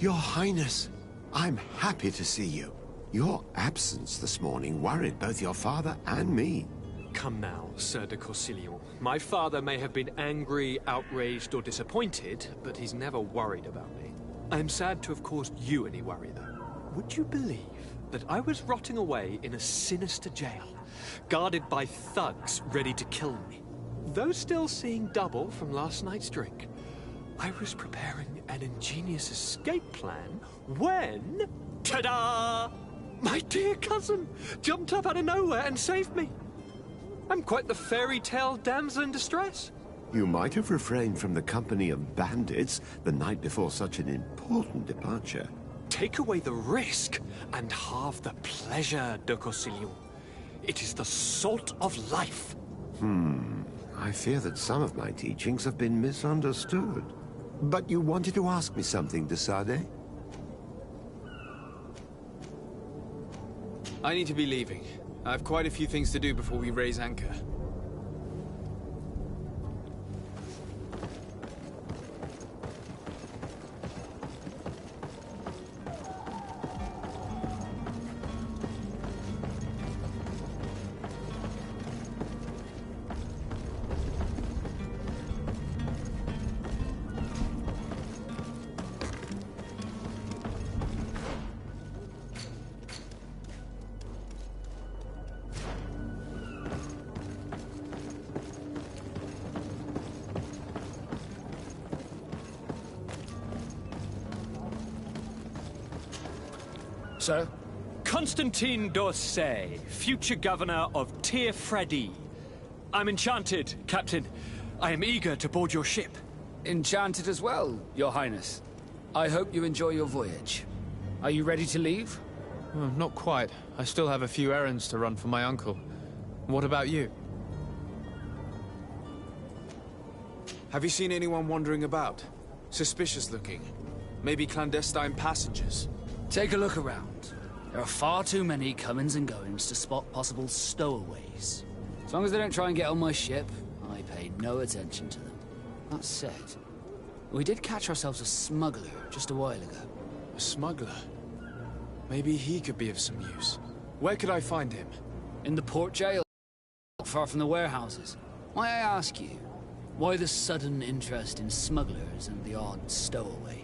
Your Highness, I'm happy to see you. Your absence this morning worried both your father and me. Come now, Sir de Corsilion. My father may have been angry, outraged, or disappointed, but he's never worried about me. I'm sad to have caused you any worry, though. Would you believe that I was rotting away in a sinister jail, guarded by thugs ready to kill me? Though still seeing double from last night's drink, I was preparing an ingenious escape plan when... ta-da! My dear cousin jumped up out of nowhere and saved me. I'm quite the fairy tale damsel in distress. You might have refrained from the company of bandits the night before such an important departure. Take away the risk and halve the pleasure, de Corsilion. It is the salt of life. I fear that some of my teachings have been misunderstood. But you wanted to ask me something, de Sade? I need to be leaving. I have quite a few things to do before we raise anchor. Sir? Constantine d'Orsay, future governor of Tir-Fredi. I'm enchanted, Captain. I am eager to board your ship. Enchanted as well, Your Highness. I hope you enjoy your voyage. Are you ready to leave? Not quite. I still have a few errands to run for my uncle. What about you? Have you seen anyone wandering about? Suspicious looking. Maybe clandestine passengers? Take a look around. There are far too many comings and goings to spot possible stowaways. As long as they don't try and get on my ship, I pay no attention to them. That said, we did catch ourselves a smuggler just a while ago. A smuggler? Maybe he could be of some use. Where could I find him? In the port jail, not far from the warehouses. Might I ask you, why the sudden interest in smugglers and the odd stowaway?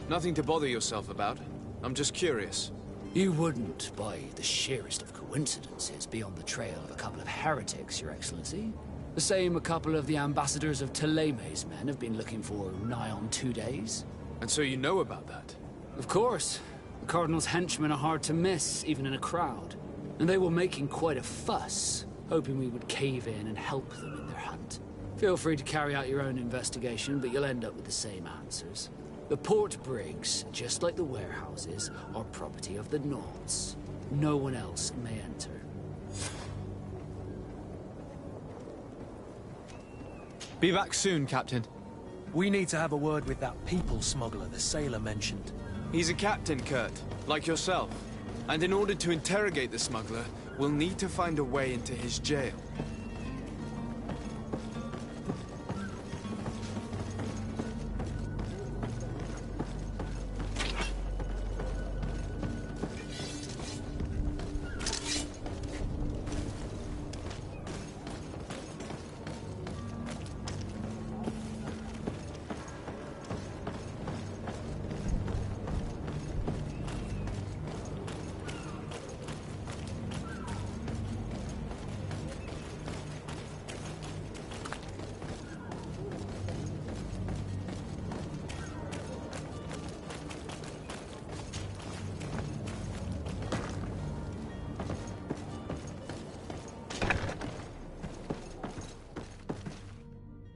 Nothing to bother yourself about. I'm just curious. You wouldn't, by the sheerest of coincidences, be on the trail of a couple of heretics, Your Excellency. The same a couple of the ambassadors of Ptolemy's men have been looking for nigh on 2 days. And so you know about that? Of course. The Cardinal's henchmen are hard to miss, even in a crowd. And they were making quite a fuss, hoping we would cave in and help them in their hunt. Feel free to carry out your own investigation, but you'll end up with the same answers. The port brigs, just like the warehouses, are property of the Nauts. No one else may enter. Be back soon, Captain. We need to have a word with that people smuggler the sailor mentioned. He's a captain, Kurt, like yourself. And in order to interrogate the smuggler, we'll need to find a way into his jail.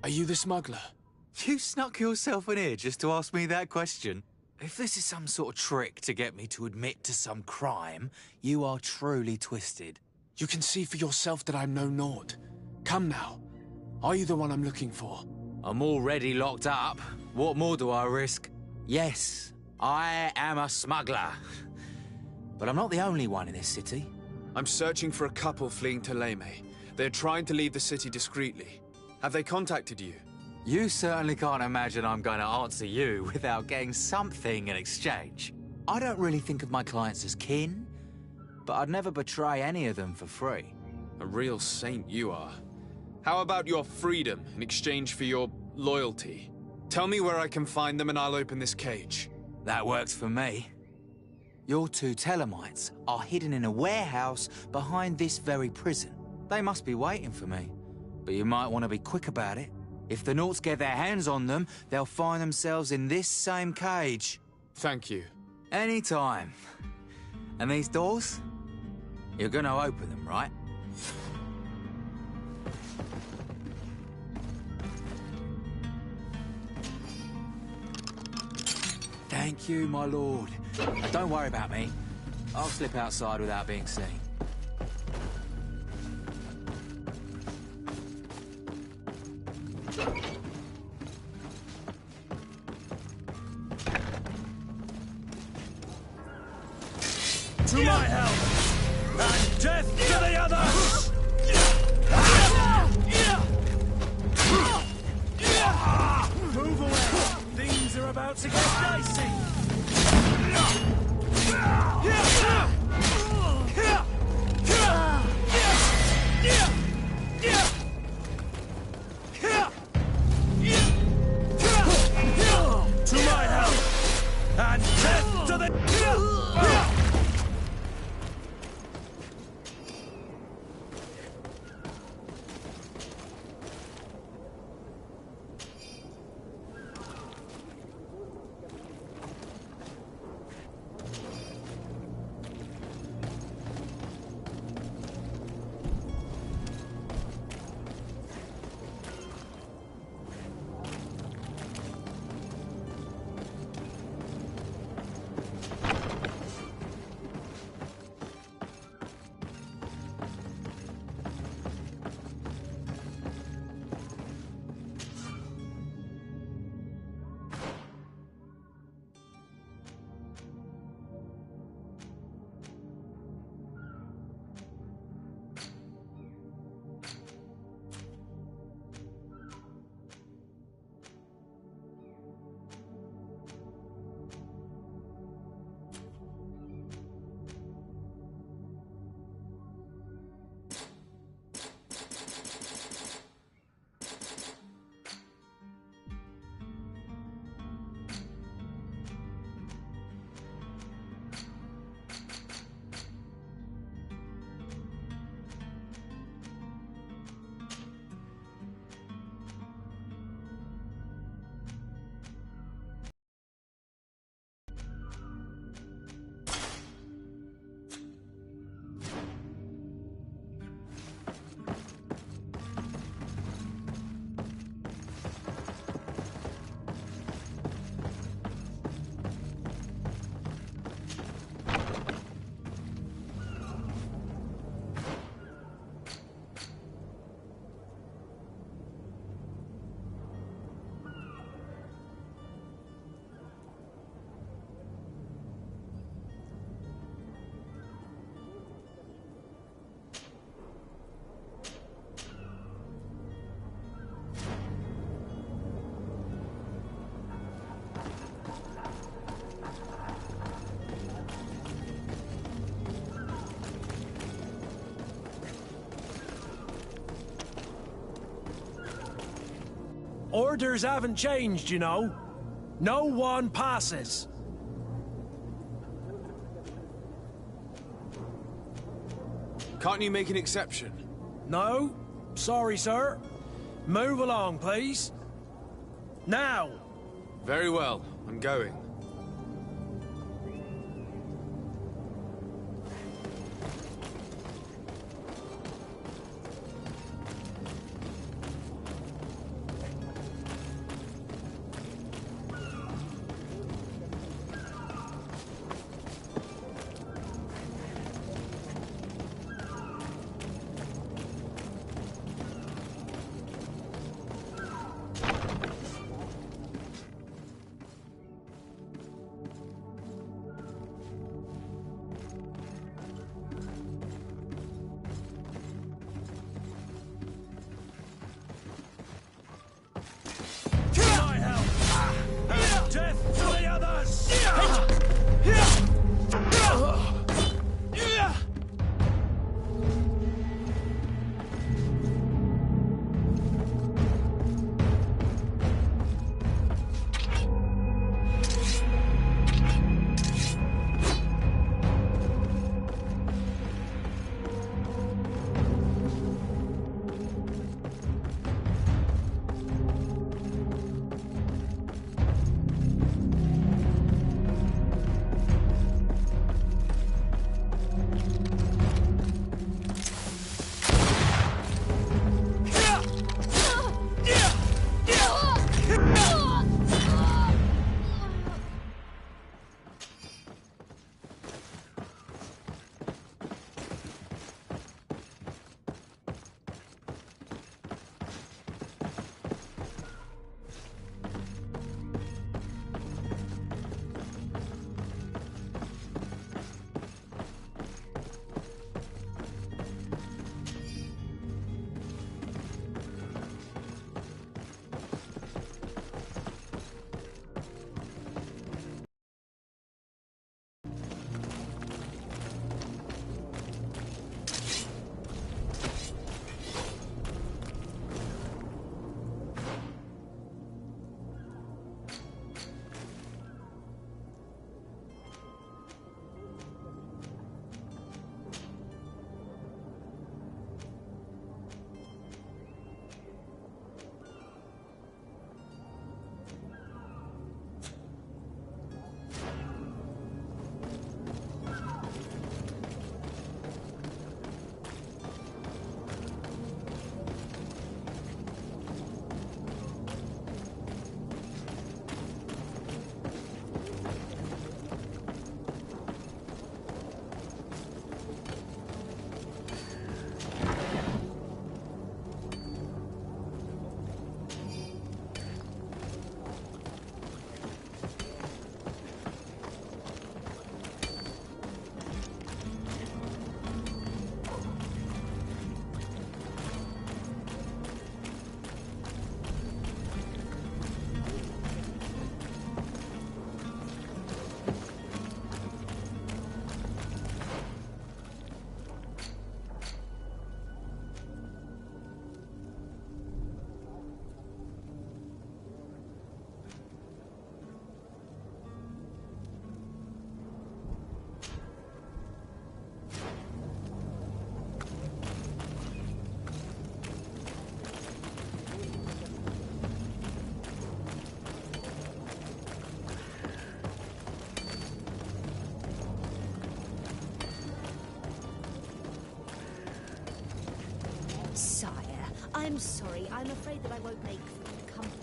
Are you the smuggler? You snuck yourself in here just to ask me that question? If this is some sort of trick to get me to admit to some crime, you are truly twisted. You can see for yourself that I'm no naught. Come now. Are you the one I'm looking for? I'm already locked up. What more do I risk? Yes, I am a smuggler. But I'm not the only one in this city. I'm searching for a couple fleeing Ptolemy. They're trying to leave the city discreetly. Have they contacted you? You certainly can't imagine I'm going to answer you without getting something in exchange. I don't really think of my clients as kin, but I'd never betray any of them for free. A real saint you are. How about your freedom in exchange for your loyalty? Tell me where I can find them and I'll open this cage. That works for me. Your two Telemites are hidden in a warehouse behind this very prison. They must be waiting for me, but you might want to be quick about it. If the Nauts get their hands on them, they'll find themselves in this same cage. Thank you. Anytime. And these doors? You're gonna open them, right? Thank you, my lord. Don't worry about me. I'll slip outside without being seen. To my help! And death to the others! Move away! Things are about to get dicey! To my help! And death to the... Orders haven't changed, you know. No one passes. Can't you make an exception? No? Sorry, sir. Move along, please. Now! Very well, I'm going. I'm sorry. I'm afraid that I won't make company.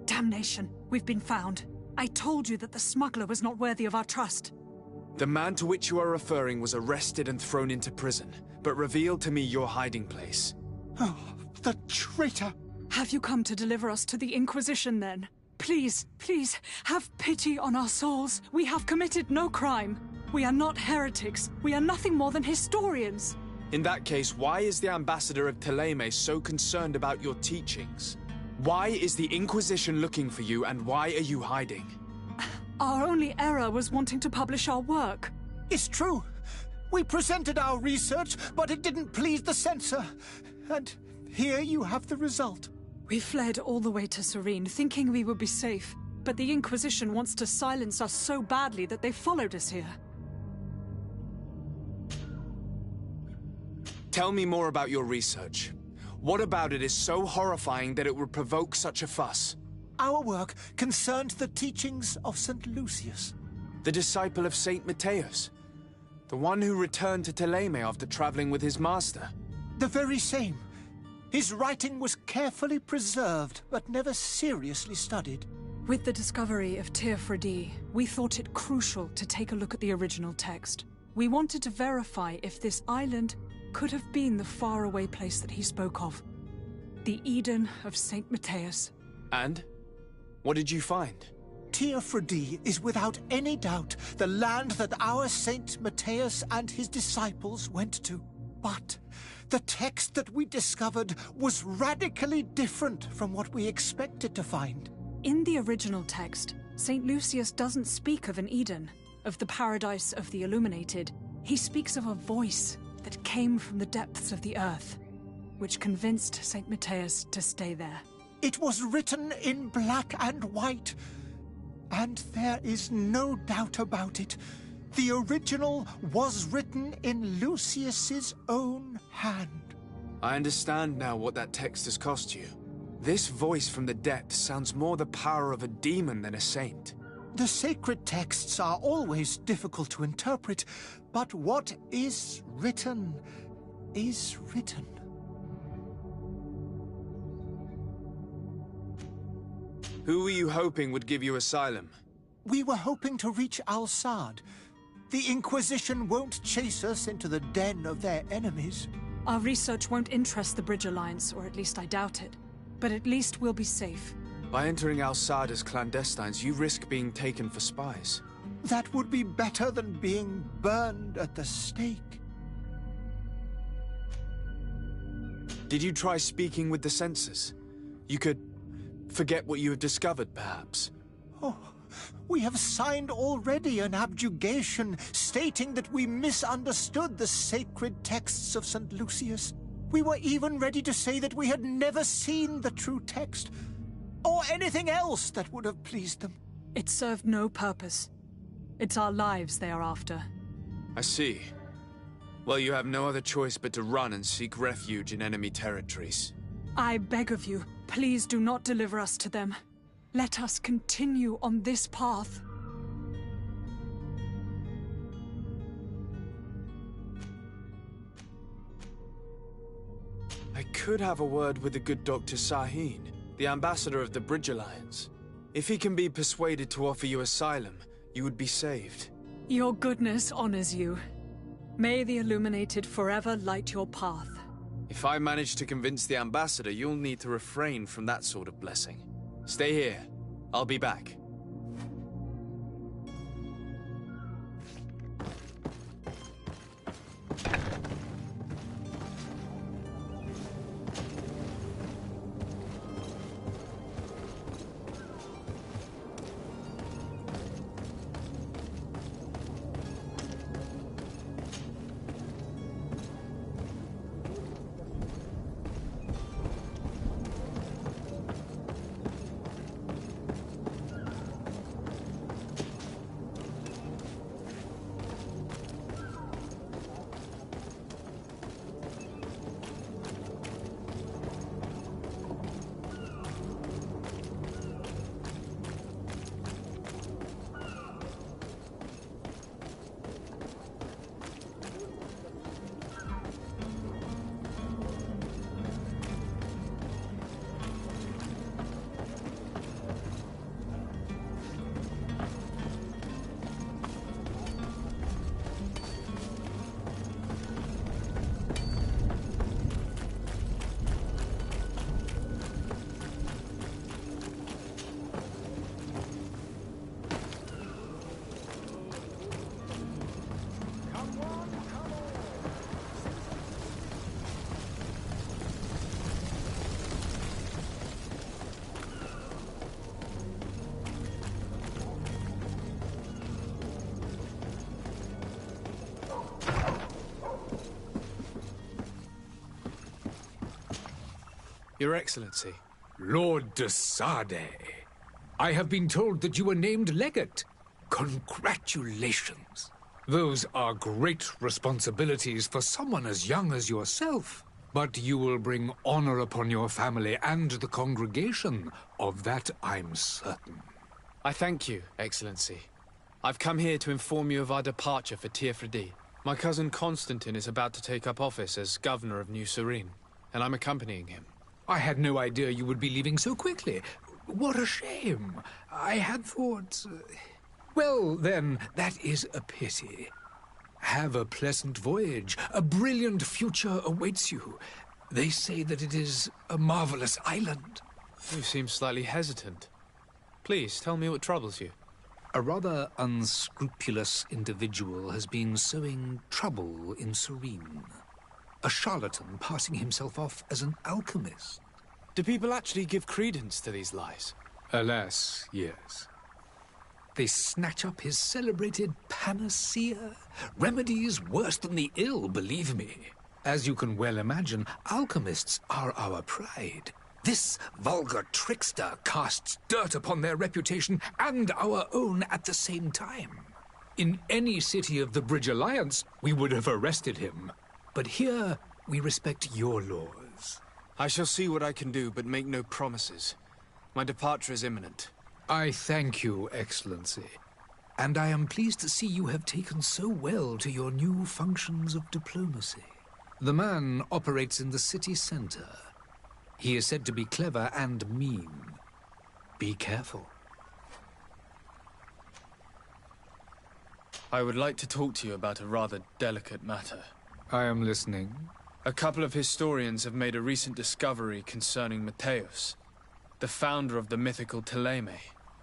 Damnation! We've been found. I told you that the smuggler was not worthy of our trust. The man to which you are referring was arrested and thrown into prison, but revealed to me your hiding place. Oh, the traitor! Have you come to deliver us to the Inquisition, then? Please, please, have pity on our souls. We have committed no crime. We are not heretics. We are nothing more than historians. In that case, why is the ambassador of Thélème so concerned about your teachings? Why is the Inquisition looking for you, and why are you hiding? Our only error was wanting to publish our work. It's true. We presented our research, but it didn't please the censor. And here you have the result. We fled all the way to Serene, thinking we would be safe. But the Inquisition wants to silence us so badly that they followed us here. Tell me more about your research. What about it is so horrifying that it would provoke such a fuss? Our work concerned the teachings of St. Lucius. The disciple of St. Matthias? The one who returned to Thélème after traveling with his master? The very same. His writing was carefully preserved, but never seriously studied. With the discovery of Teofredi, we thought it crucial to take a look at the original text. We wanted to verify if this island could have been the faraway place that he spoke of. The Eden of St. Matthias. And? What did you find? Teofredi is without any doubt the land that our Saint Matthias and his disciples went to. But the text that we discovered was radically different from what we expected to find. In the original text, St. Lucius doesn't speak of an Eden, of the paradise of the illuminated. He speaks of a voice that came from the depths of the earth, which convinced St. Matthias to stay there. It was written in black and white, and there is no doubt about it. The original was written in Lucius's own hand. I understand now what that text has cost you. This voice from the depths sounds more the power of a demon than a saint. The sacred texts are always difficult to interpret, but what is written is written. Who were you hoping would give you asylum? We were hoping to reach Al-Sad. The Inquisition won't chase us into the den of their enemies. Our research won't interest the Bridge Alliance, or at least I doubt it. But at least we'll be safe. By entering Al-Sad as clandestines, you risk being taken for spies. That would be better than being burned at the stake. Did you try speaking with the censors? You could forget what you have discovered, perhaps. Oh, we have signed already an abjugation stating that we misunderstood the sacred texts of St. Lucius. We were even ready to say that we had never seen the true text, or anything else that would have pleased them. It served no purpose. It's our lives they are after. I see. Well, you have no other choice but to run and seek refuge in enemy territories. I beg of you, please do not deliver us to them. Let us continue on this path. I could have a word with the good Dr. Sahin, the ambassador of the Bridge Alliance. If he can be persuaded to offer you asylum, you would be saved. Your goodness honors you. May the Illuminated forever light your path. If I manage to convince the ambassador, you'll need to refrain from that sort of blessing. Stay here. I'll be back. Your Excellency. Lord de Sade, I have been told that you were named legate. Congratulations. Those are great responsibilities for someone as young as yourself. But you will bring honor upon your family and the congregation. Of that I'm certain. I thank you, Excellency. I've come here to inform you of our departure for Tearfredi. My cousin Constantine is about to take up office as governor of New Serene, and I'm accompanying him. I had no idea you would be leaving so quickly. What a shame. I had thought... Well, then, that is a pity. Have a pleasant voyage. A brilliant future awaits you. They say that it is a marvelous island. You seem slightly hesitant. Please, tell me what troubles you. A rather unscrupulous individual has been sowing trouble in Serene. A charlatan passing himself off as an alchemist. Do people actually give credence to these lies? Alas, yes. They snatch up his celebrated panacea. Remedies worse than the ill, believe me. As you can well imagine, alchemists are our pride. This vulgar trickster casts dirt upon their reputation and our own at the same time. In any city of the Bridge Alliance, we would have arrested him. But here, we respect your laws. I shall see what I can do, but make no promises. My departure is imminent. I thank you, Excellency. And I am pleased to see you have taken so well to your new functions of diplomacy. The man operates in the city center. He is said to be clever and mean. Be careful. I would like to talk to you about a rather delicate matter. I am listening. A couple of historians have made a recent discovery concerning Mateus, the founder of the mythical Teleme.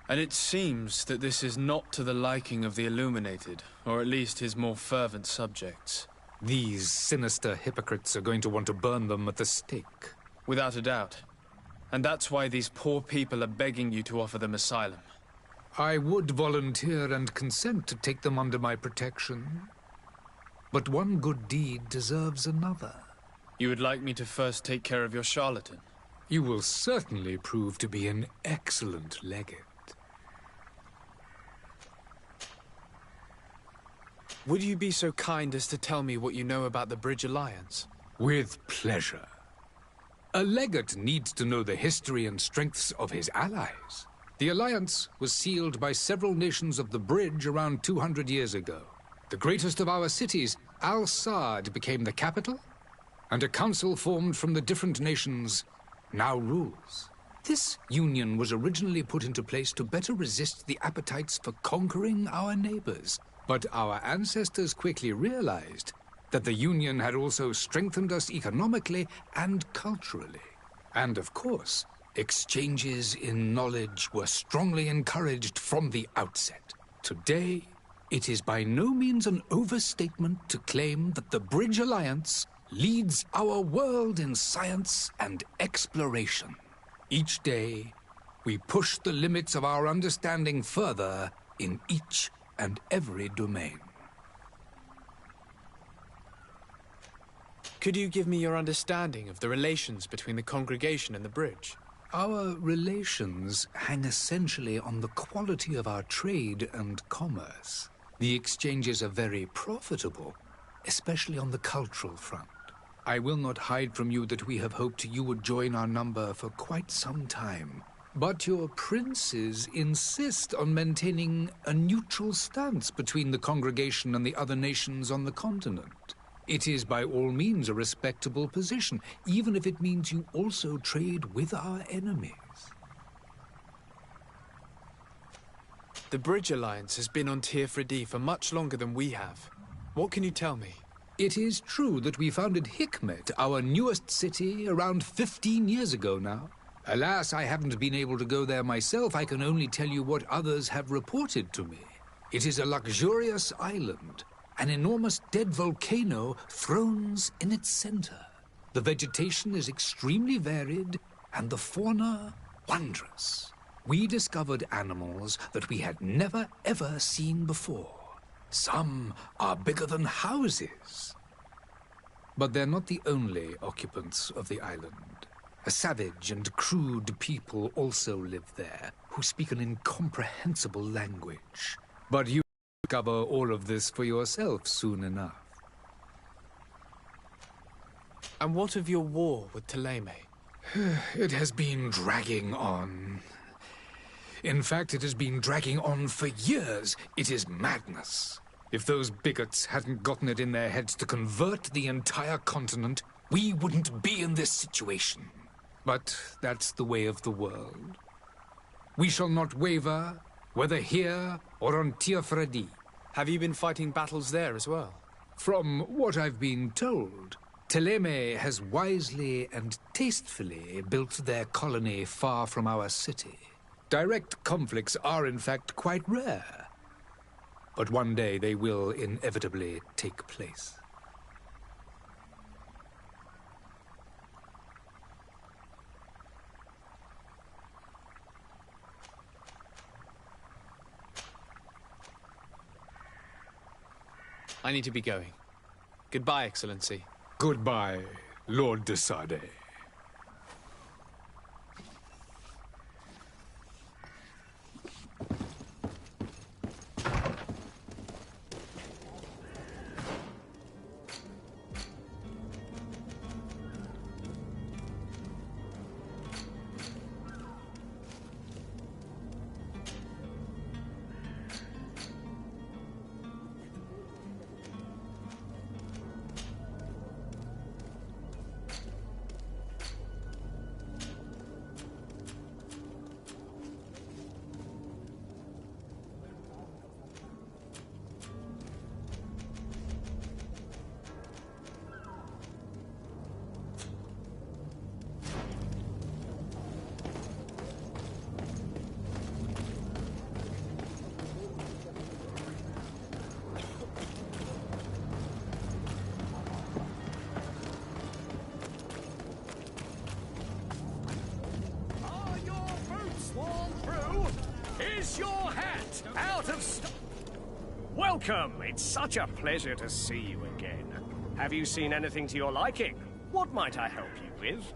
And it seems that this is not to the liking of the Illuminated, or at least his more fervent subjects. These sinister hypocrites are going to want to burn them at the stake. Without a doubt. And that's why these poor people are begging you to offer them asylum. I would volunteer and consent to take them under my protection. But one good deed deserves another. You would like me to first take care of your charlatan? You will certainly prove to be an excellent legate. Would you be so kind as to tell me what you know about the Bridge Alliance? With pleasure. A legate needs to know the history and strengths of his allies. The alliance was sealed by several nations of the Bridge around 200 years ago. The greatest of our cities, Al-Saad, became the capital, and a council formed from the different nations now rules. This union was originally put into place to better resist the appetites for conquering our neighbors. But our ancestors quickly realized that the Union had also strengthened us economically and culturally. And of course, exchanges in knowledge were strongly encouraged from the outset. Today, it is by no means an overstatement to claim that the Bridge Alliance leads our world in science and exploration. Each day, we push the limits of our understanding further in each and every domain. Could you give me your understanding of the relations between the congregation and the bridge? Our relations hang essentially on the quality of our trade and commerce. The exchanges are very profitable, especially on the cultural front. I will not hide from you that we have hoped you would join our number for quite some time. But your princes insist on maintaining a neutral stance between the congregation and the other nations on the continent. It is by all means a respectable position, even if it means you also trade with our enemies. The Bridge Alliance has been on Tearfredi for much longer than we have. What can you tell me? It is true that we founded Hikmet, our newest city, around 15 years ago now. Alas, I haven't been able to go there myself. I can only tell you what others have reported to me. It is a luxurious island. An enormous dead volcano thrones in its center. The vegetation is extremely varied, and the fauna wondrous. We discovered animals that we had never ever seen before. Some are bigger than houses. But they're not the only occupants of the island. A savage and crude people also live there, who speak an incomprehensible language. But you discover all of this for yourself soon enough. And what of your war with Ptolemy? It has been dragging on. In fact, it has been dragging on for years. It is madness. If those bigots hadn't gotten it in their heads to convert the entire continent, we wouldn't be in this situation. But that's the way of the world. We shall not waver, whether here or on Tearfredi. Have you been fighting battles there as well? From what I've been told, Ptolemy has wisely and tastefully built their colony far from our city. Direct conflicts are, in fact, quite rare. But one day they will inevitably take place. I need to be going. Goodbye, Excellency. Goodbye, Lord de Sade. Welcome! It's such a pleasure to see you again. Have you seen anything to your liking? What might I help you with?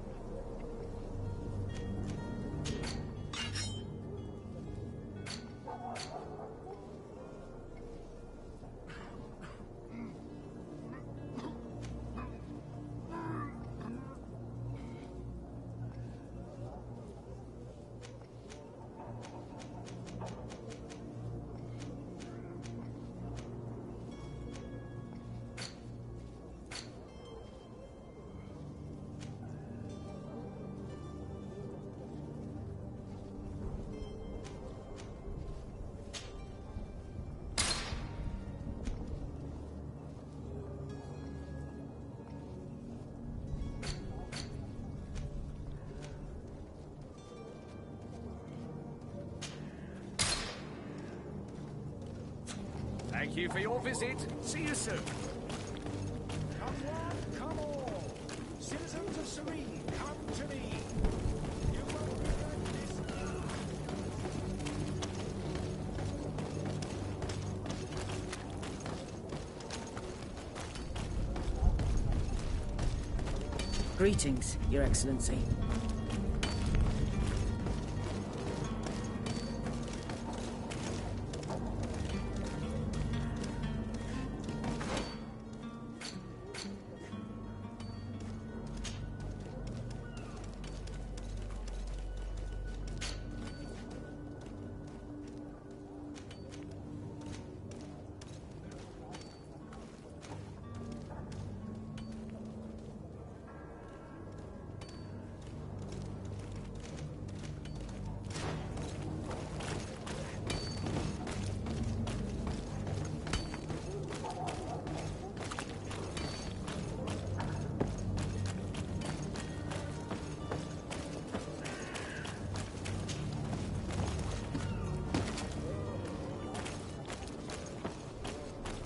Thank you for your visit. See you soon. Come one, come all. Citizens of Serene, come to me. You won't regret this. Greetings, Your Excellency.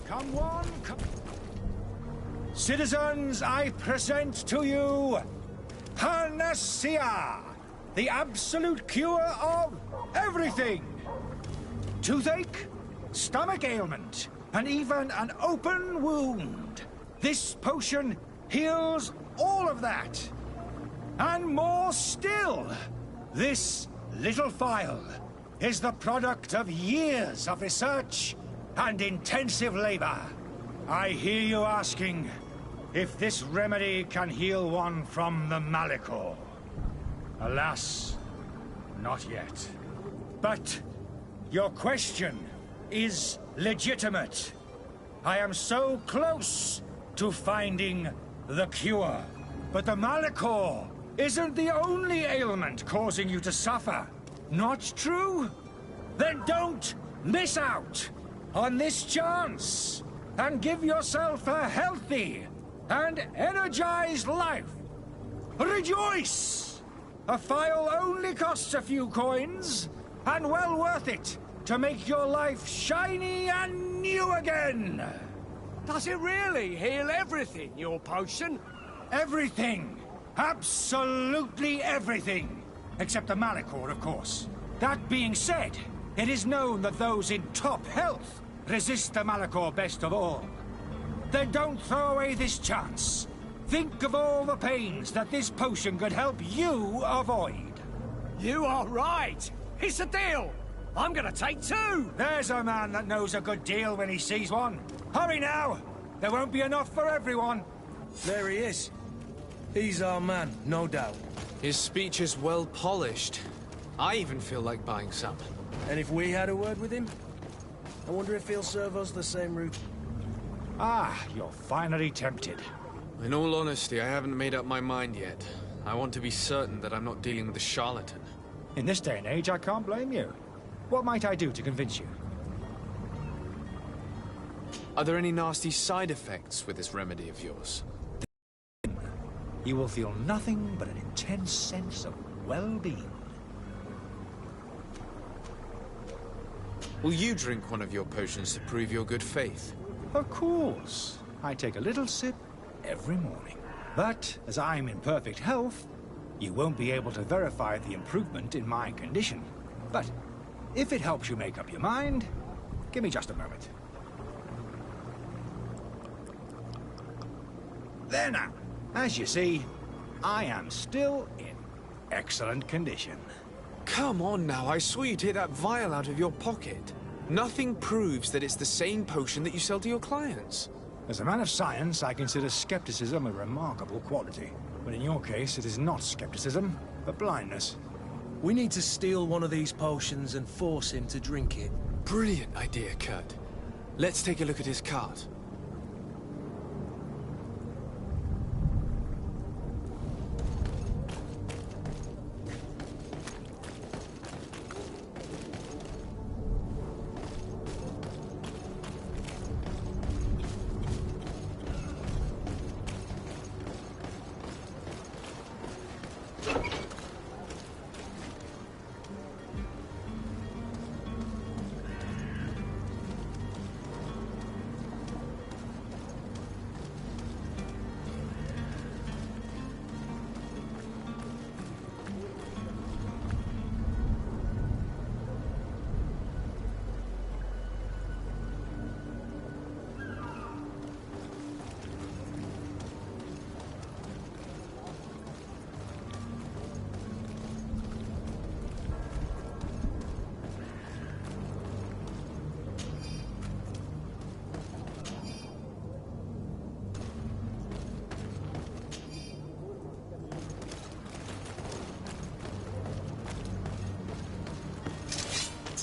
Come one, come... Citizens, I present to you Panacea, the absolute cure of everything. Toothache, stomach ailment, and even an open wound. This potion heals all of that. And more still. This little phial is the product of years of research and intensive labor. I hear you asking if this remedy can heal one from the Malachor. Alas, not yet. But your question is legitimate. I am so close to finding the cure. But the Malachor isn't the only ailment causing you to suffer. Not true? Then don't miss out on this chance and give yourself a healthy and energized life. Rejoice! A phial only costs a few coins, and well worth it to make your life shiny and new again. Does it really heal everything, your potion? Everything. Absolutely everything. Except the Malachor, of course. That being said, it is known that those in top health resist the Malachor best of all. Then don't throw away this chance. Think of all the pains that this potion could help you avoid. You are right. It's a deal. I'm gonna take two. There's a man that knows a good deal when he sees one. Hurry now. There won't be enough for everyone. There he is. He's our man, no doubt. His speech is well polished. I even feel like buying some. And if we had a word with him? I wonder if he'll serve us the same route. Ah, you're finally tempted. In all honesty, I haven't made up my mind yet. I want to be certain that I'm not dealing with a charlatan. In this day and age, I can't blame you. What might I do to convince you? Are there any nasty side effects with this remedy of yours? You will feel nothing but an intense sense of well-being. Will you drink one of your potions to prove your good faith? Of course. I take a little sip every morning. But as I'm in perfect health, you won't be able to verify the improvement in my condition. But if it helps you make up your mind, give me just a moment. There now. As you see, I am still in excellent condition. Come on now, I saw you take that vial out of your pocket. Nothing proves that it's the same potion that you sell to your clients. As a man of science, I consider skepticism a remarkable quality. But in your case, it is not skepticism, but blindness. We need to steal one of these potions and force him to drink it. Brilliant idea, Kurt. Let's take a look at his cart.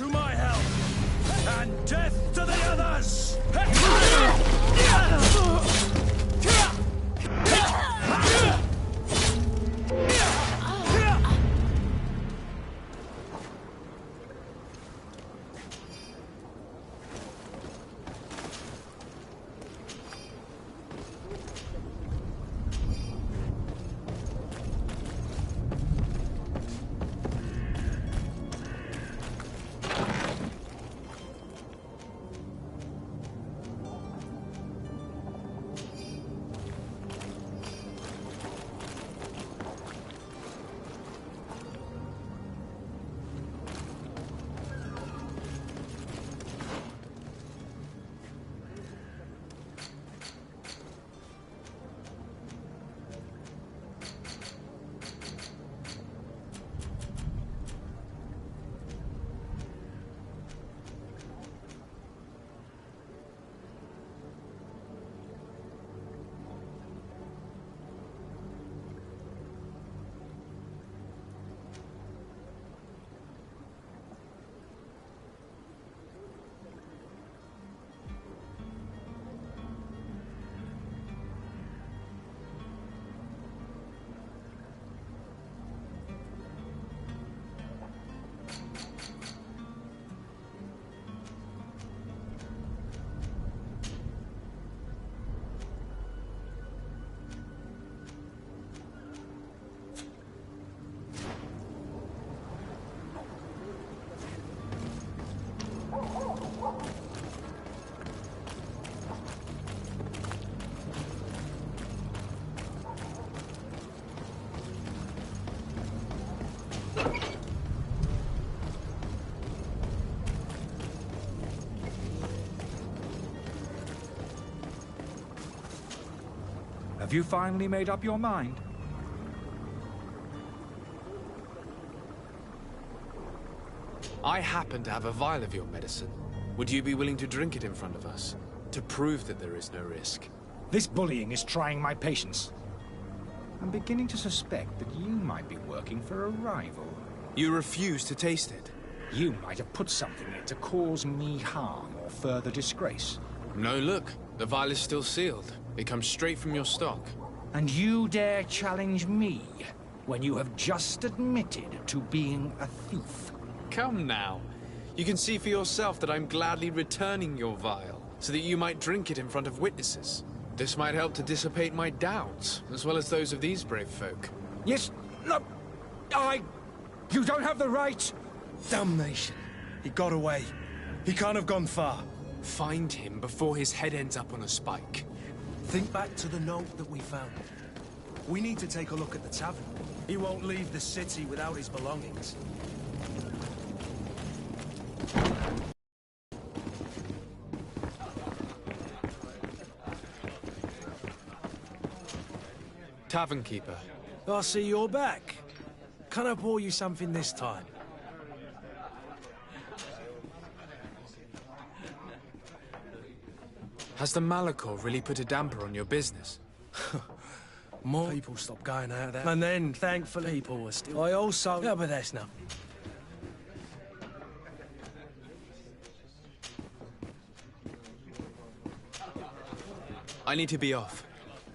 to my help! And death to the others! Have you finally made up your mind? I happen to have a vial of your medicine. Would you be willing to drink it in front of us? To prove that there is no risk? This bullying is trying my patience. I'm beginning to suspect that you might be working for a rival. You refuse to taste it? You might have put something in it to cause me harm or further disgrace. No, look. The vial is still sealed. It comes straight from your stock. And you dare challenge me when you have just admitted to being a thief? Come now. You can see for yourself that I'm gladly returning your vial, so that you might drink it in front of witnesses. This might help to dissipate my doubts, as well as those of these brave folk. Yes, no, you don't have the right! Damnation. He got away. He can't have gone far. Find him before his head ends up on a spike. Think back to the note that we found. We need to take a look at the tavern. He won't leave the city without his belongings. Tavern keeper. I see you're back. Can I pour you something this time? Has the Malachor really put a damper on your business? More people stopped going out there. And then, thankfully, people were still... I also... Yeah, but that's nothing. I need to be off.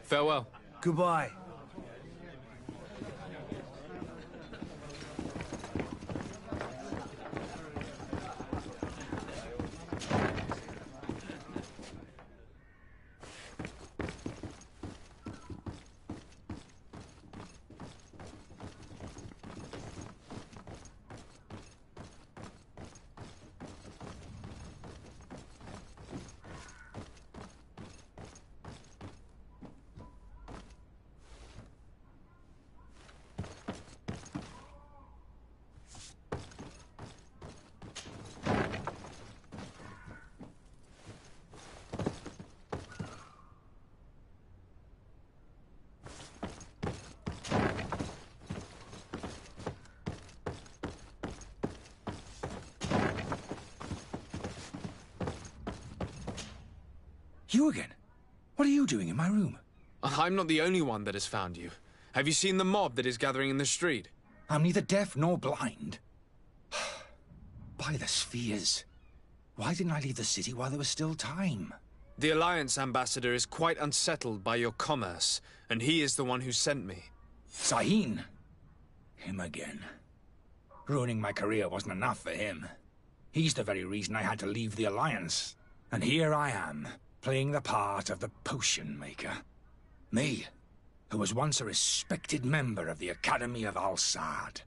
Farewell. Goodbye. You again? What are you doing in my room? I'm not the only one that has found you. Have you seen the mob that is gathering in the street? I'm neither deaf nor blind. By Why the spheres? Why didn't I leave the city while there was still time? The Alliance ambassador is quite unsettled by your commerce, and he is the one who sent me. Sahin? Him again. Ruining my career wasn't enough for him. He's the very reason I had to leave the Alliance. And here I am, playing the part of the potion maker. Me, who was once a respected member of the Academy of Al-Sad.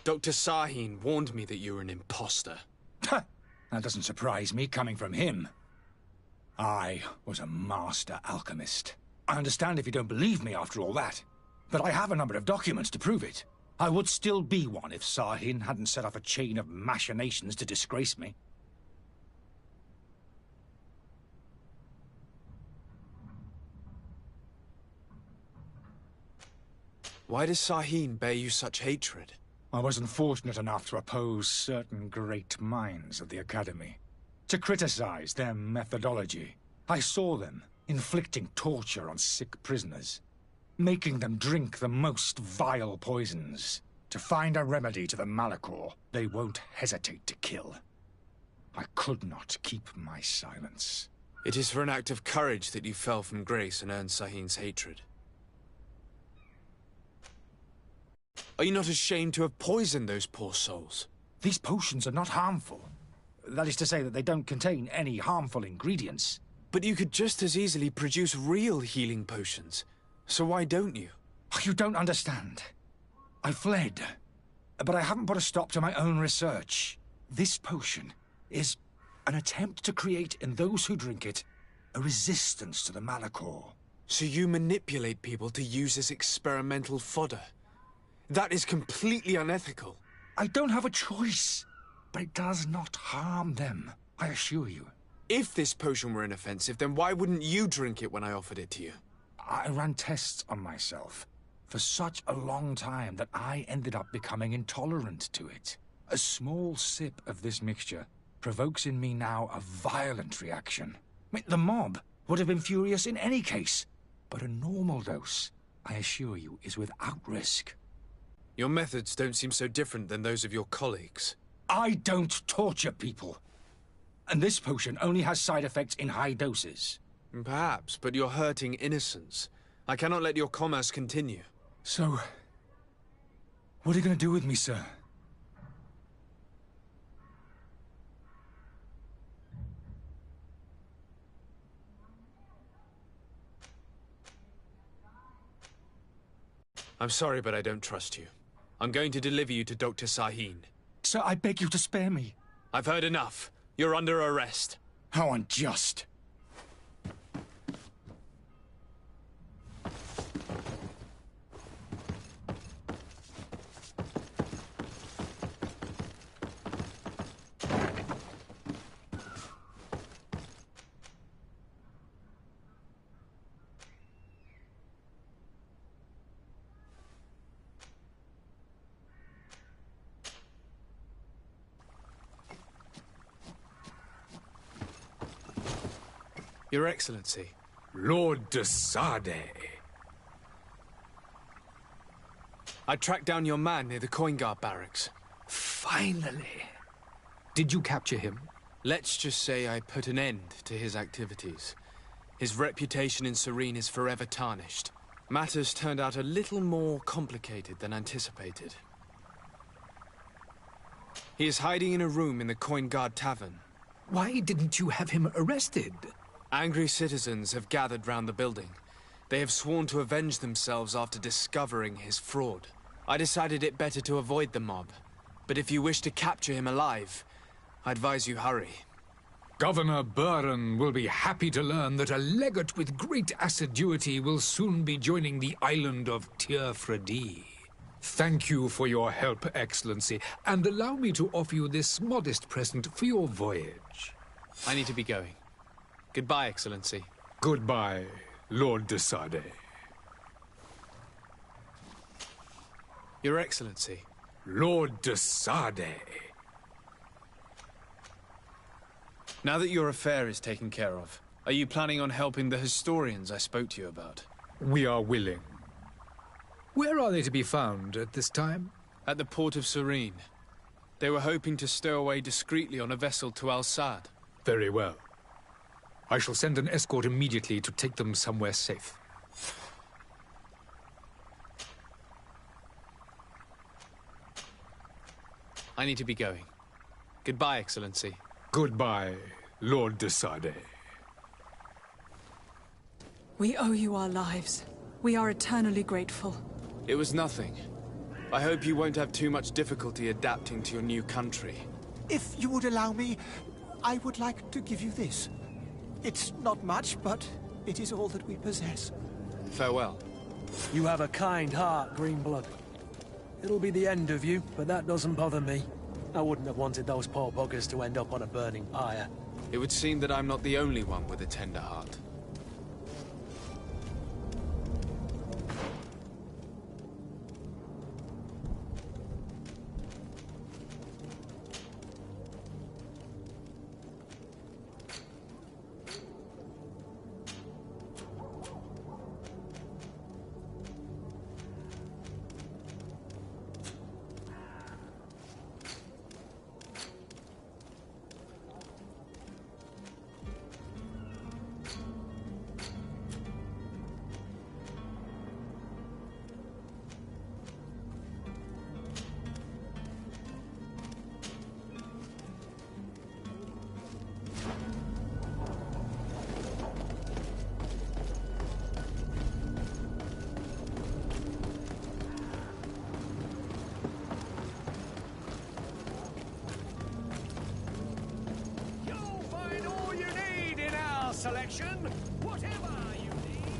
Dr. Sahin warned me that you were an imposter. That doesn't surprise me, coming from him. I was a master alchemist. I understand if you don't believe me after all that, but I have a number of documents to prove it. I would still be one if Sahin hadn't set off a chain of machinations to disgrace me. Why does Sahin bear you such hatred? I wasn't fortunate enough to oppose certain great minds of the Academy, to criticize their methodology. I saw them inflicting torture on sick prisoners, making them drink the most vile poisons. To find a remedy to the Malachor, they won't hesitate to kill. I could not keep my silence. It is for an act of courage that you fell from grace and earned Sahin's hatred. Are you not ashamed to have poisoned those poor souls? These potions are not harmful. That is to say that they don't contain any harmful ingredients. But you could just as easily produce real healing potions. So why don't you? You don't understand. I fled, but I haven't put a stop to my own research. This potion is an attempt to create in those who drink it a resistance to the Malachor. So you manipulate people to use as experimental fodder? That is completely unethical. I don't have a choice, but it does not harm them, I assure you. If this potion were inoffensive, then why wouldn't you drink it when I offered it to you? I ran tests on myself for such a long time that I ended up becoming intolerant to it. A small sip of this mixture provokes in me now a violent reaction. The mob would have been furious in any case, but a normal dose, I assure you, is without risk. Your methods don't seem so different than those of your colleagues. I don't torture people. And this potion only has side effects in high doses. Perhaps, but you're hurting innocents. I cannot let your commerce continue. So, what are you going to do with me, sir? I'm sorry, but I don't trust you. I'm going to deliver you to Dr. Sahin. Sir, I beg you to spare me. I've heard enough. You're under arrest. How unjust. Your Excellency. Lord de Sade. I tracked down your man near the Coin Guard barracks. Finally. Did you capture him? Let's just say I put an end to his activities. His reputation in Serene is forever tarnished. Matters turned out a little more complicated than anticipated. He is hiding in a room in the Coin Guard Tavern. Why didn't you have him arrested? Angry citizens have gathered round the building. They have sworn to avenge themselves after discovering his fraud. I decided it better to avoid the mob. But if you wish to capture him alive, I advise you hurry. Governor Buren will be happy to learn that a legate with great assiduity will soon be joining the island of Tearfredi. Thank you for your help, Excellency, and allow me to offer you this modest present for your voyage. I need to be going. Goodbye, Excellency. Goodbye, Lord de Sade. Your Excellency. Lord de Sade. Now that your affair is taken care of, are you planning on helping the historians I spoke to you about? We are willing. Where are they to be found at this time? At the port of Serene. They were hoping to stow away discreetly on a vessel to Al-Sad. Very well. I shall send an escort immediately to take them somewhere safe. I need to be going. Goodbye, Excellency. Goodbye, Lord de Sade. We owe you our lives. We are eternally grateful. It was nothing. I hope you won't have too much difficulty adapting to your new country. If you would allow me, I would like to give you this. It's not much, but it is all that we possess. Farewell. You have a kind heart, Greenblood. It'll be the end of you, but that doesn't bother me. I wouldn't have wanted those poor buggers to end up on a burning pyre. It would seem that I'm not the only one with a tender heart. Selection, whatever you need.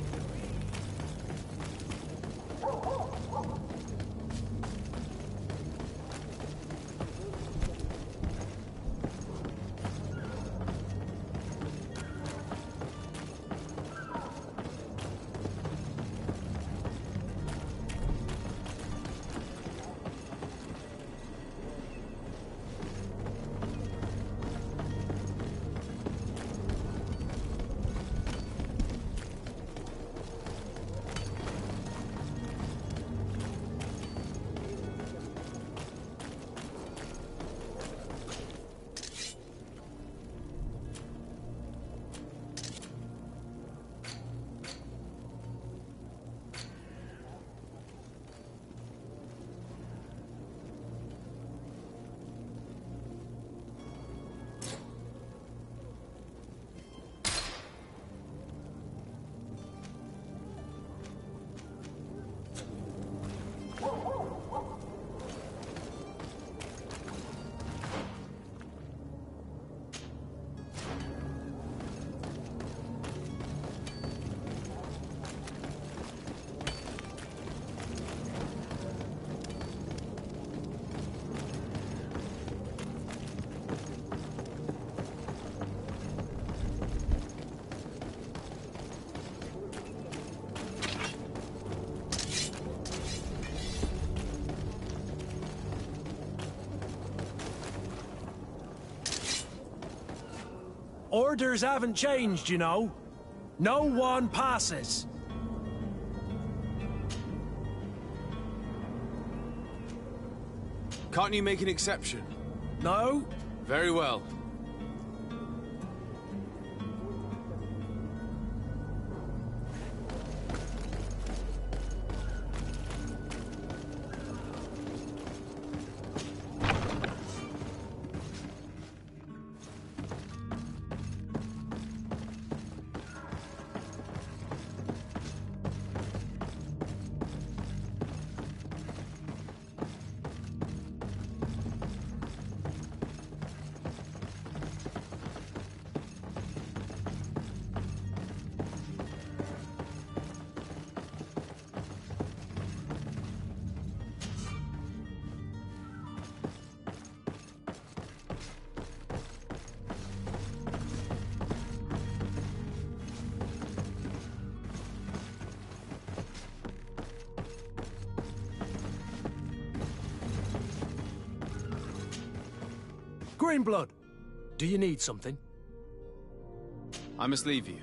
Orders haven't changed, you know. No one passes. Can't you make an exception? No. Very well. Greenblood, do you need something? I must leave you.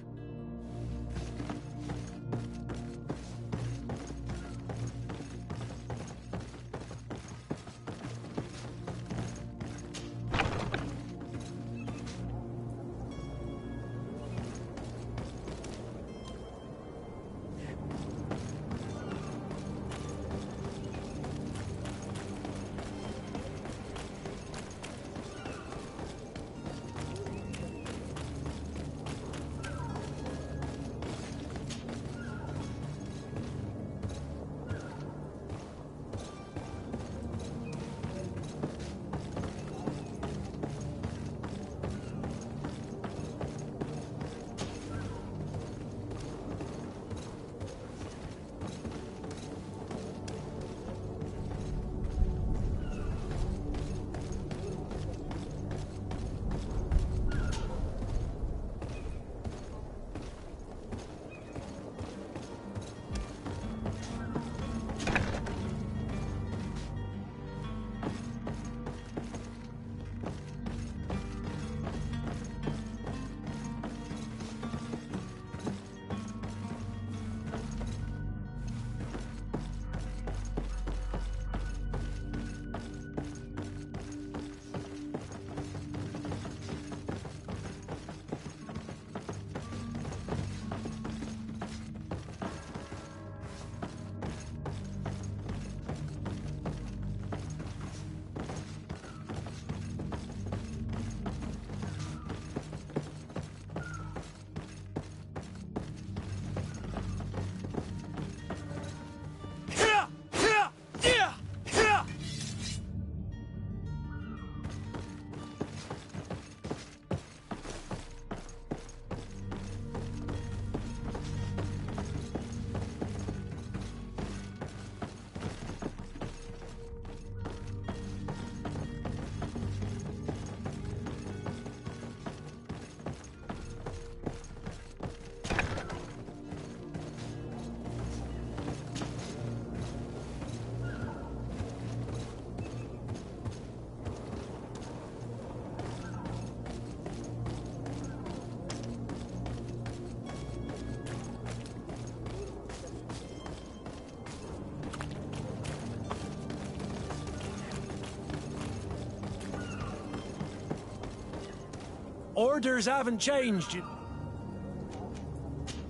Orders haven't changed.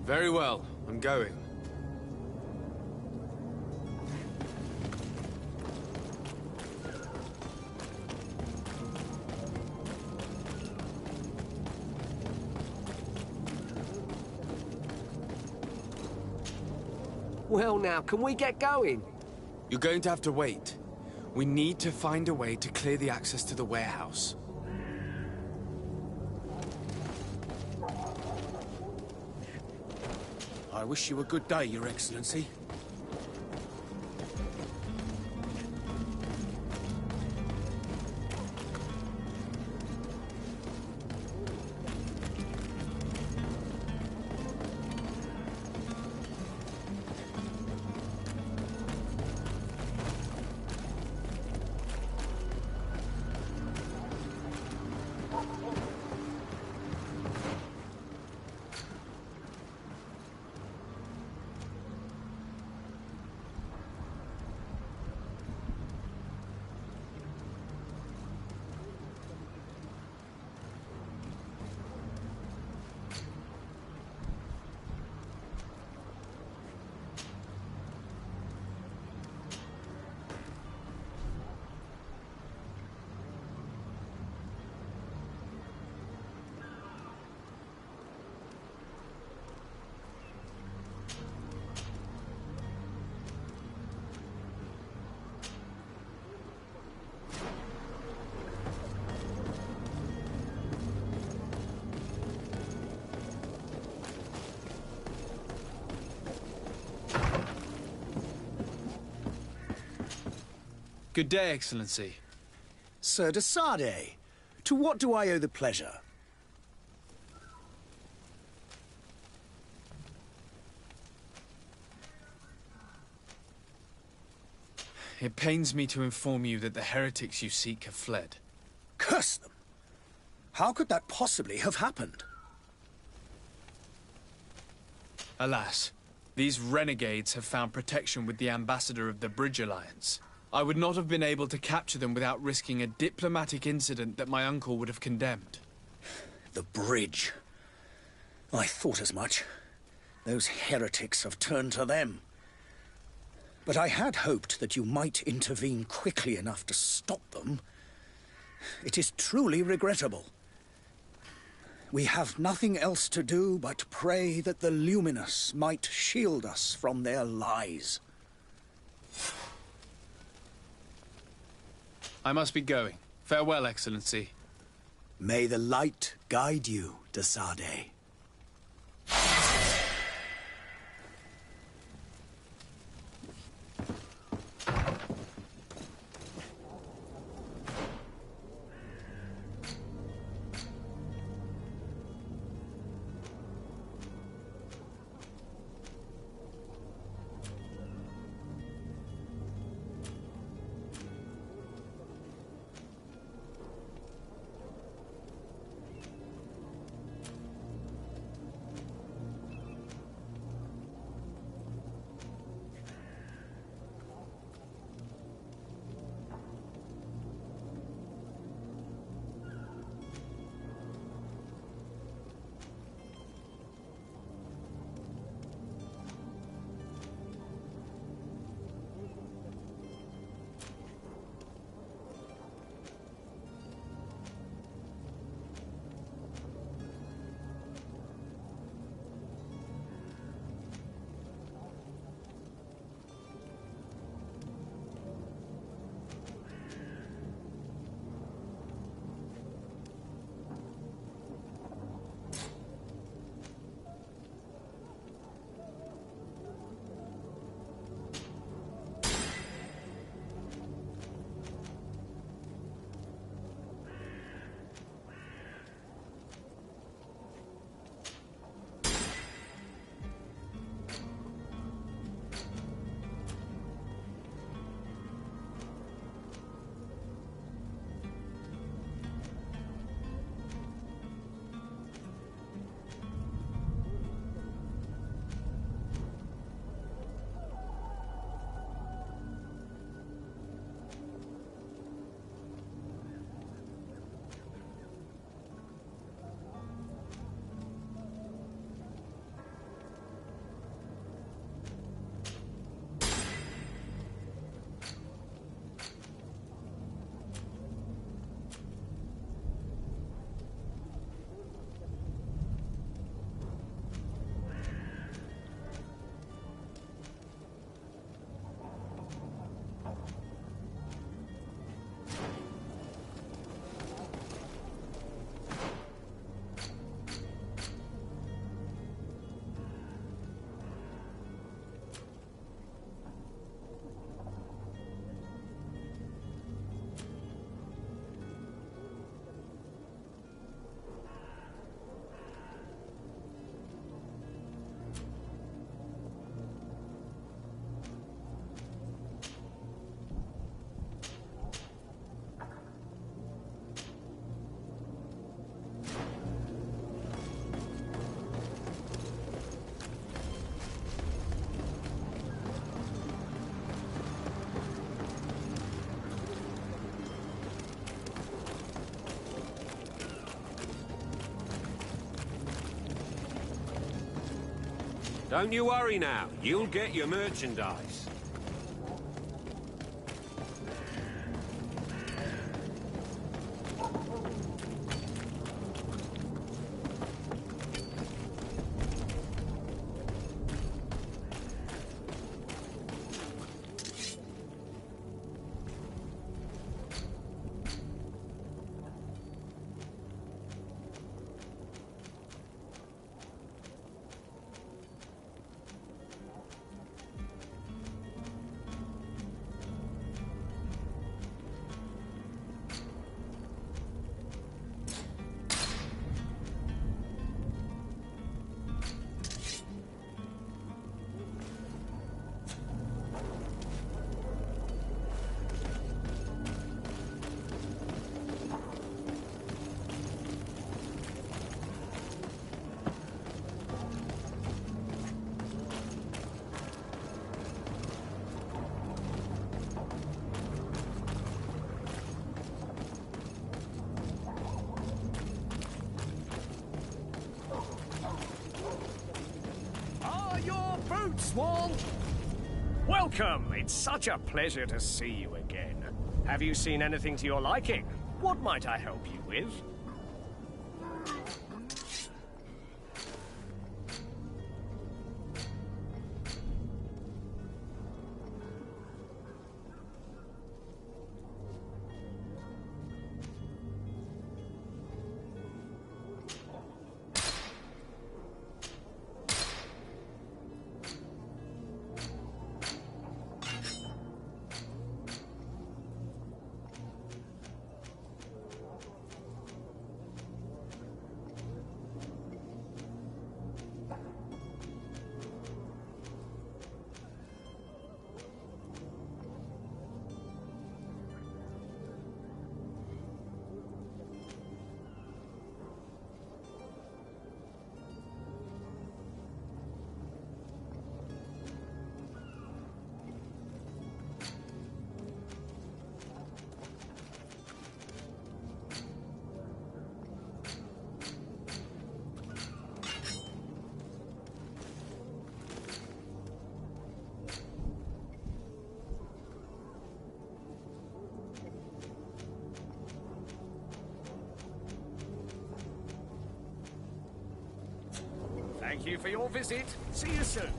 Very well, I'm going. Well now, can we get going? You're going to have to wait. We need to find a way to clear the access to the warehouse. I wish you a good day, Your Excellency. Good day, Excellency. Sir de Sardet, to what do I owe the pleasure? It pains me to inform you that the heretics you seek have fled. Curse them! How could that possibly have happened? Alas, these renegades have found protection with the ambassador of the Bridge Alliance. I would not have been able to capture them without risking a diplomatic incident that my uncle would have condemned. The bridge. I thought as much. Those heretics have turned to them. But I had hoped that you might intervene quickly enough to stop them. It is truly regrettable. We have nothing else to do but pray that the Luminous might shield us from their lies. I must be going. Farewell, Excellency. May the light guide you, de Sardet. Don't you worry now. You'll get your merchandise. Swan! Welcome! It's such a pleasure to see you again. Have you seen anything to your liking? What might I help you with? Thank you for your visit. See you soon.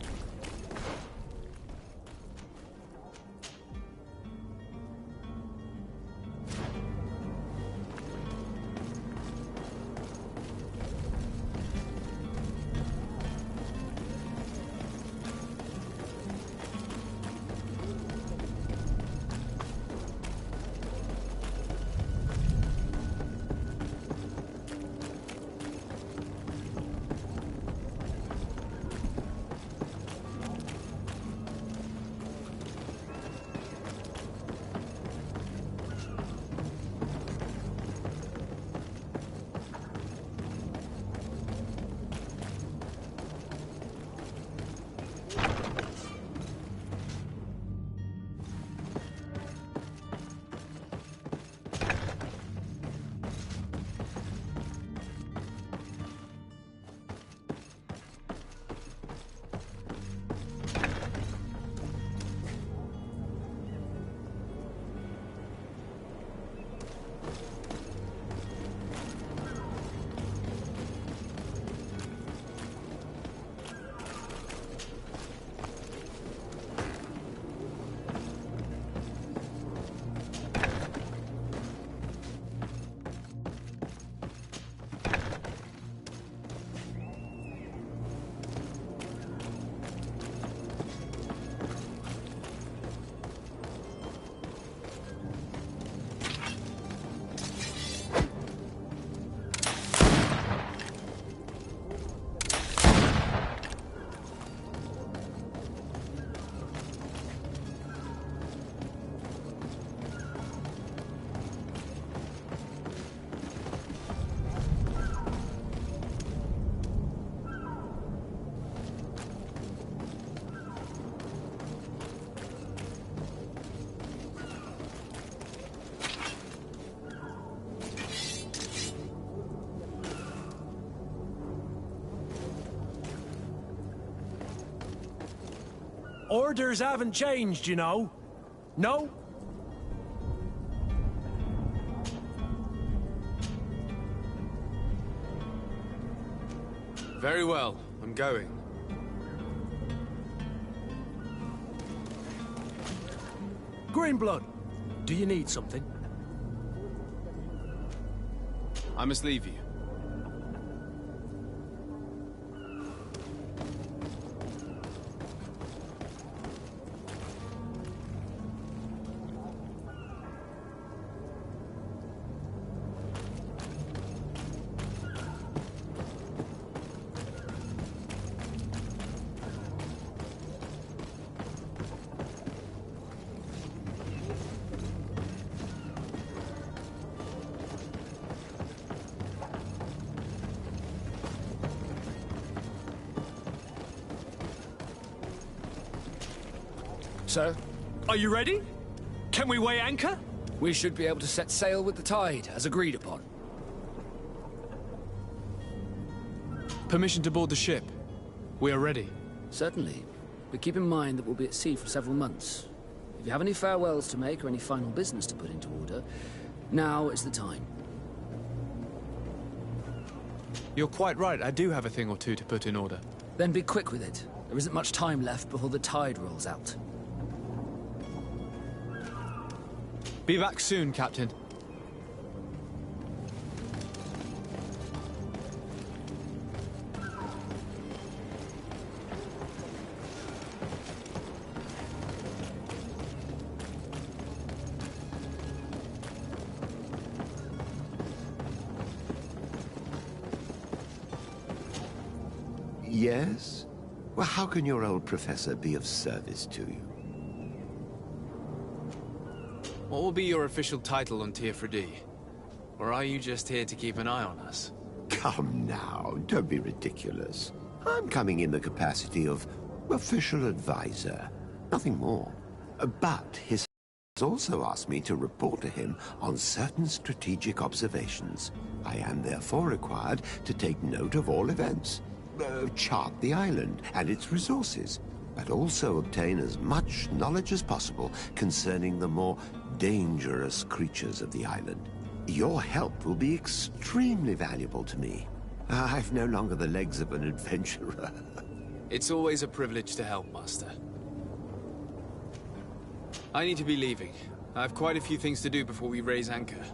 Orders haven't changed, you know. No? Very well, I'm going. Greenblood, do you need something? I must leave you. Sir? Are you ready? Can we weigh anchor? We should be able to set sail with the tide, as agreed upon. Permission to board the ship. We are ready. Certainly. But keep in mind that we'll be at sea for several months. If you have any farewells to make or any final business to put into order, now is the time. You're quite right, I do have a thing or two to put in order. Then be quick with it. There isn't much time left before the tide rolls out. Be back soon, Captain. Yes? Well, how can your old professor be of service to you? What will be your official title on Teofredi? Or are you just here to keep an eye on us? Come now, don't be ridiculous. I'm coming in the capacity of official advisor, nothing more. But his has also asked me to report to him on certain strategic observations. I am therefore required to take note of all events, chart the island and its resources, but also obtain as much knowledge as possible concerning the more dangerous creatures of the island. Your help will be extremely valuable to me. I've no longer the legs of an adventurer. It's always a privilege to help, Master. I need to be leaving. I have quite a few things to do before we raise anchor.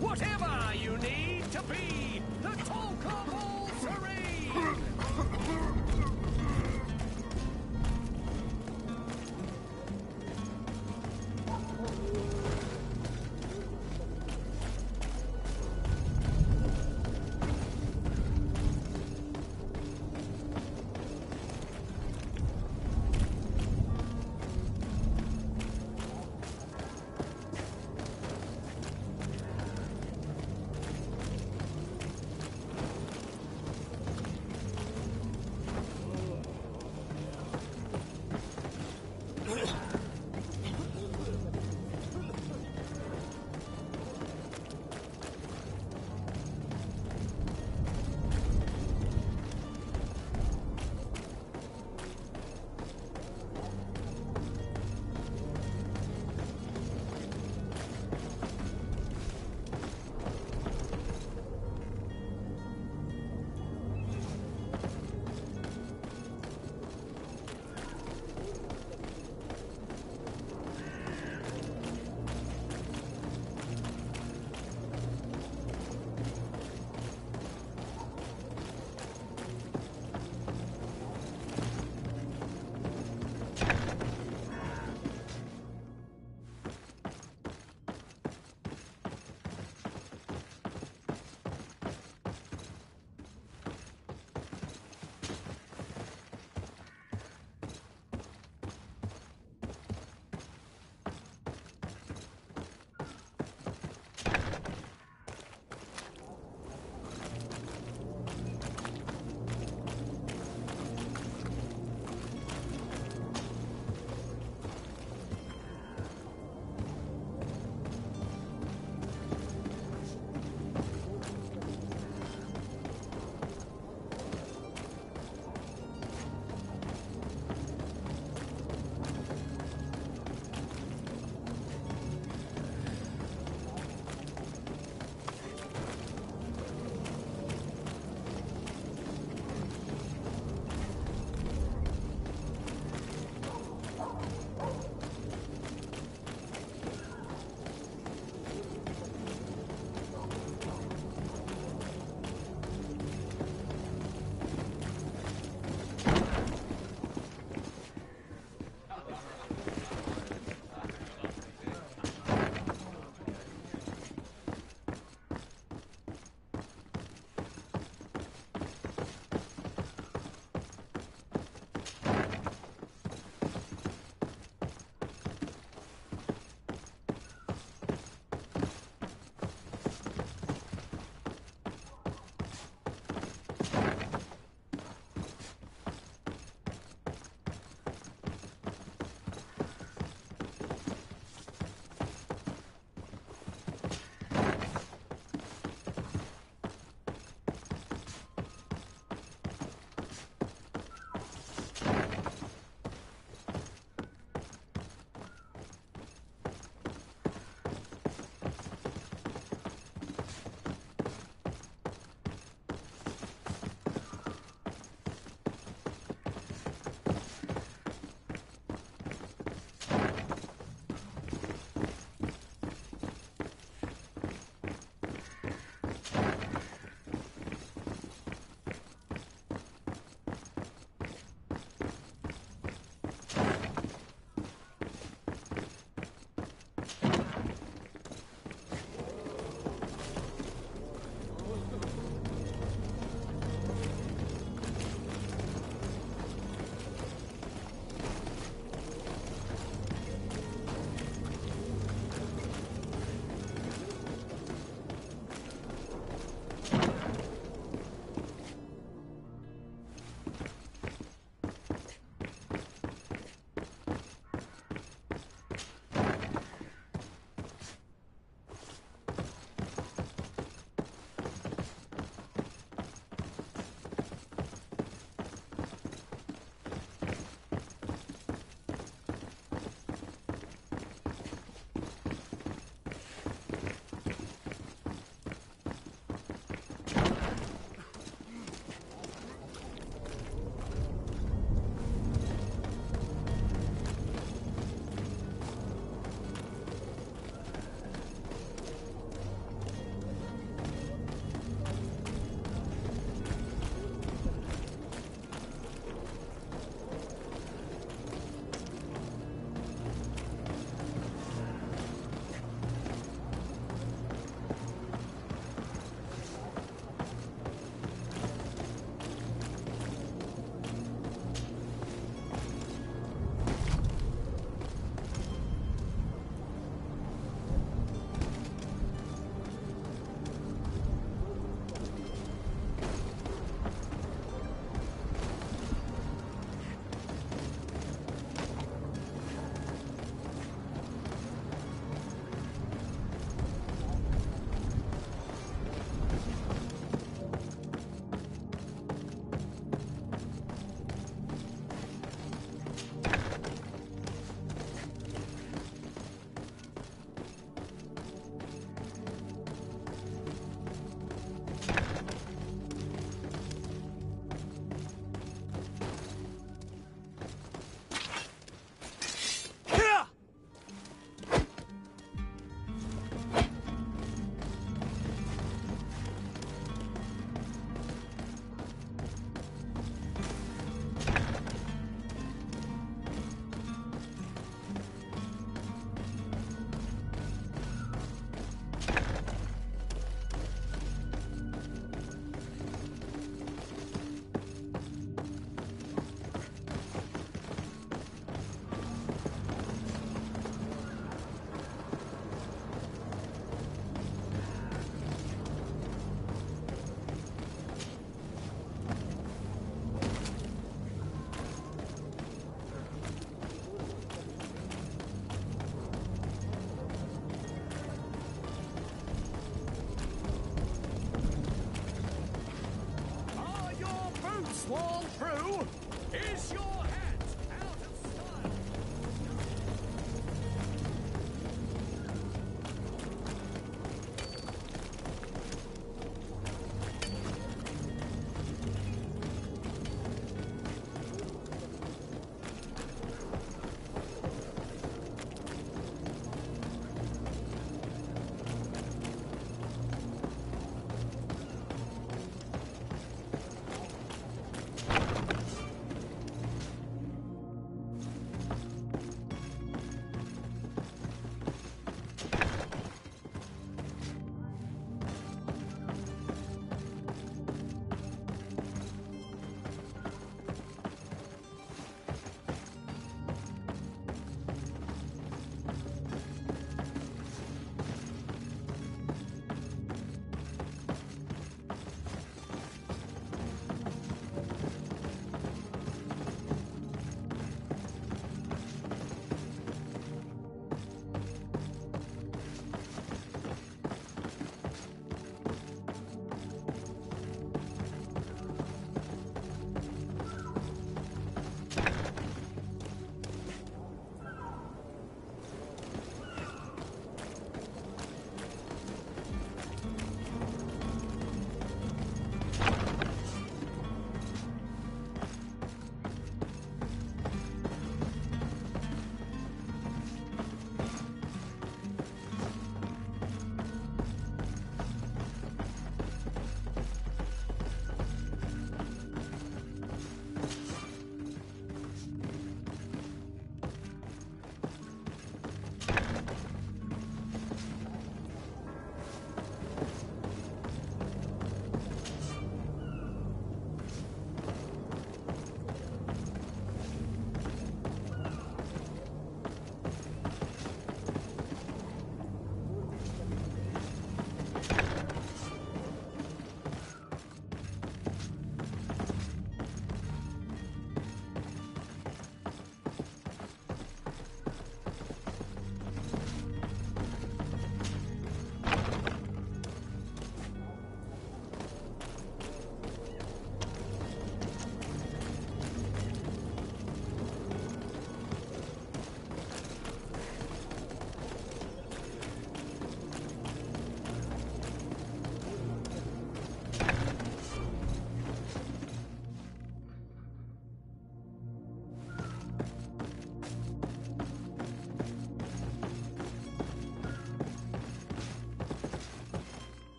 Whatever you need to be, the talk of all serene!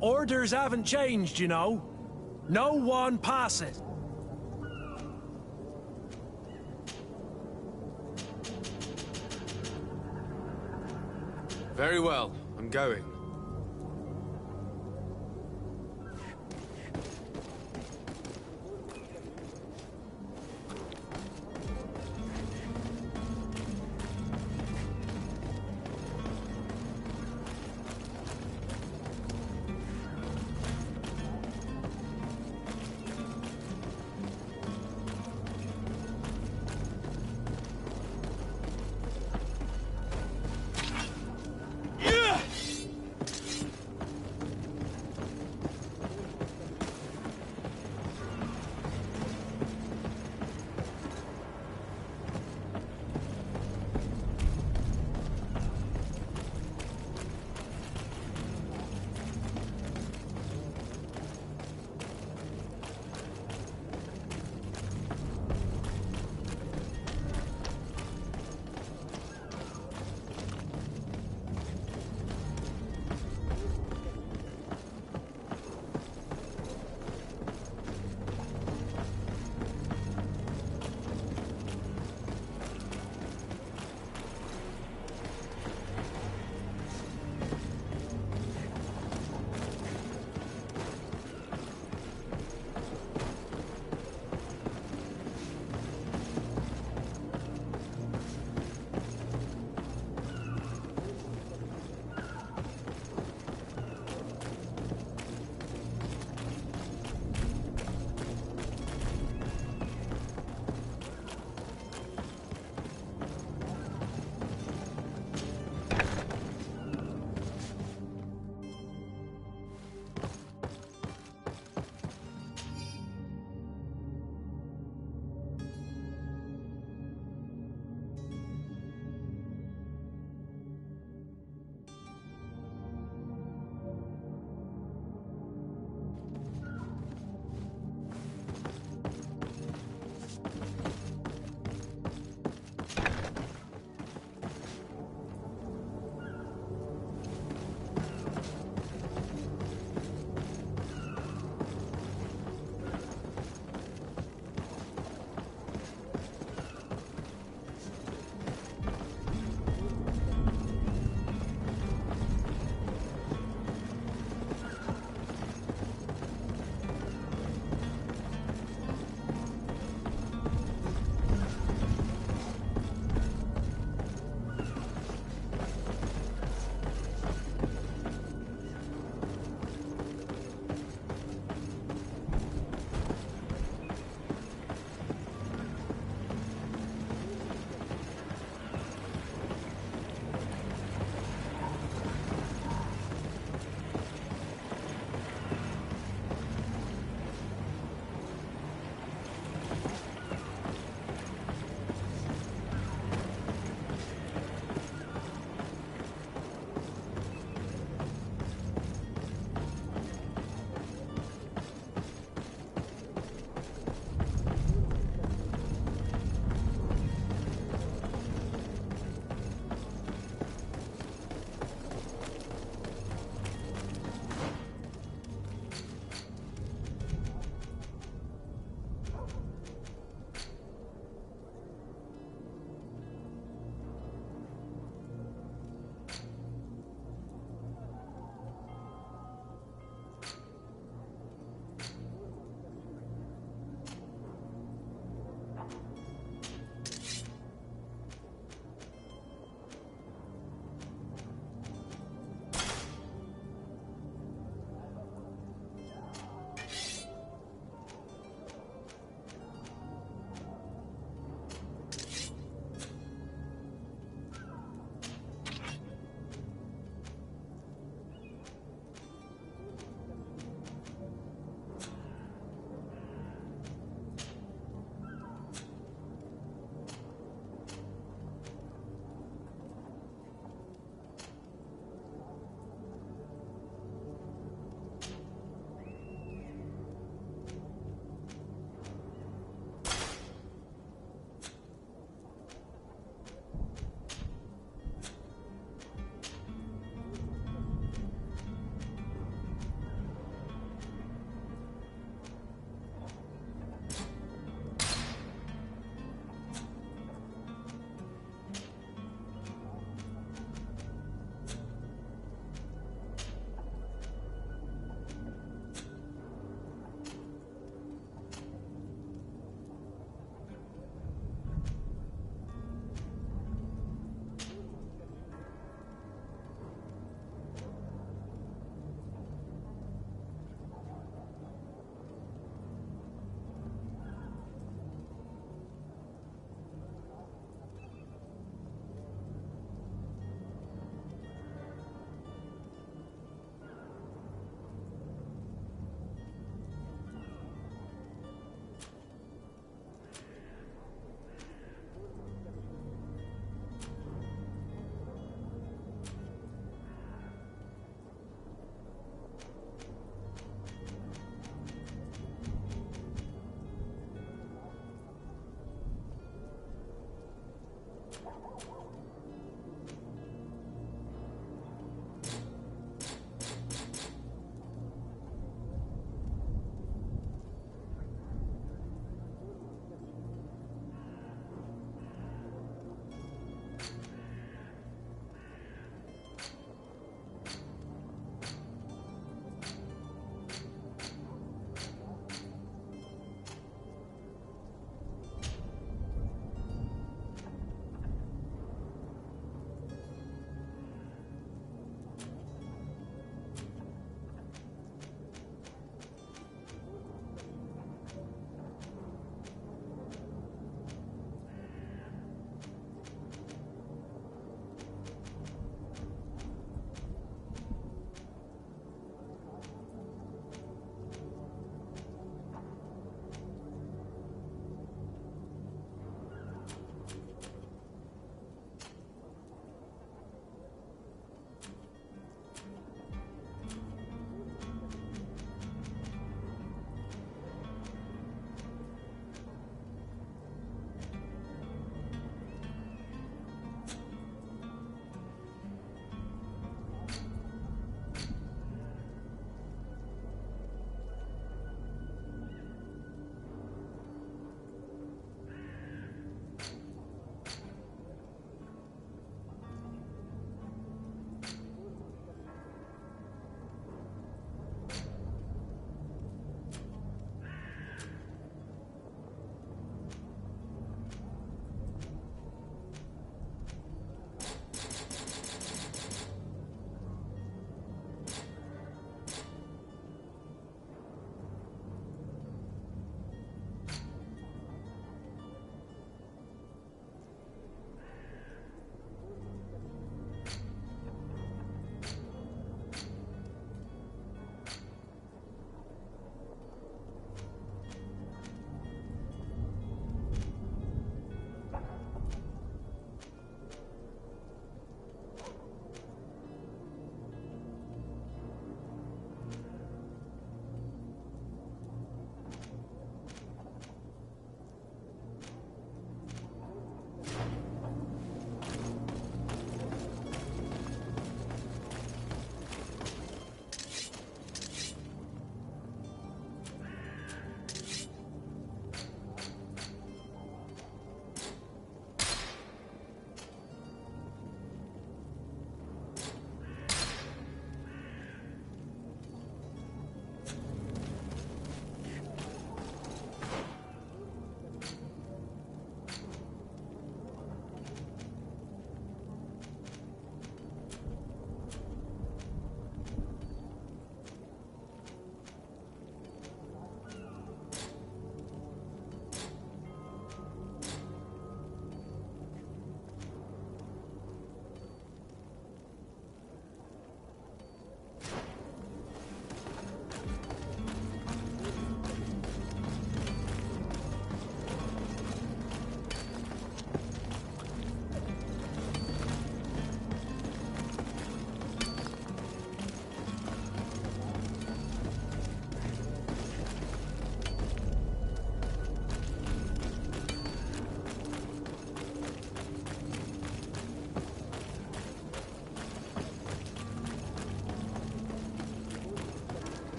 Orders haven't changed, you know. No one pass it. Very well, I'm going.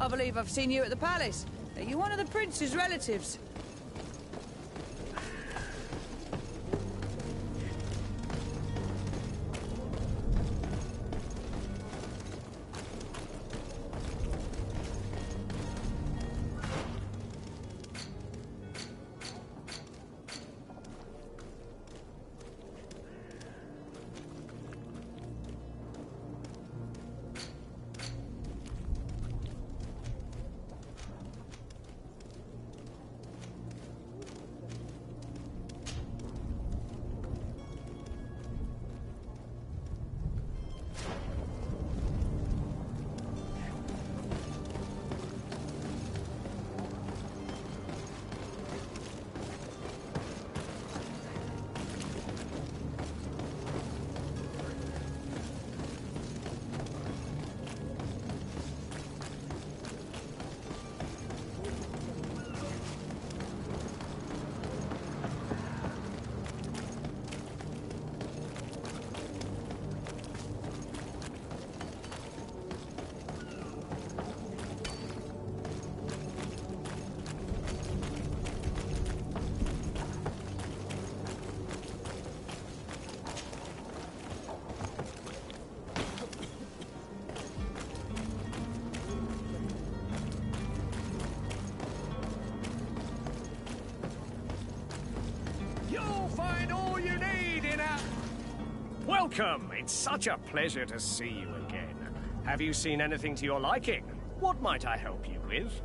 I believe I've seen you at the palace. Are you one of the prince's relatives? Welcome! It's such a pleasure to see you again. Have you seen anything to your liking? What might I help you with?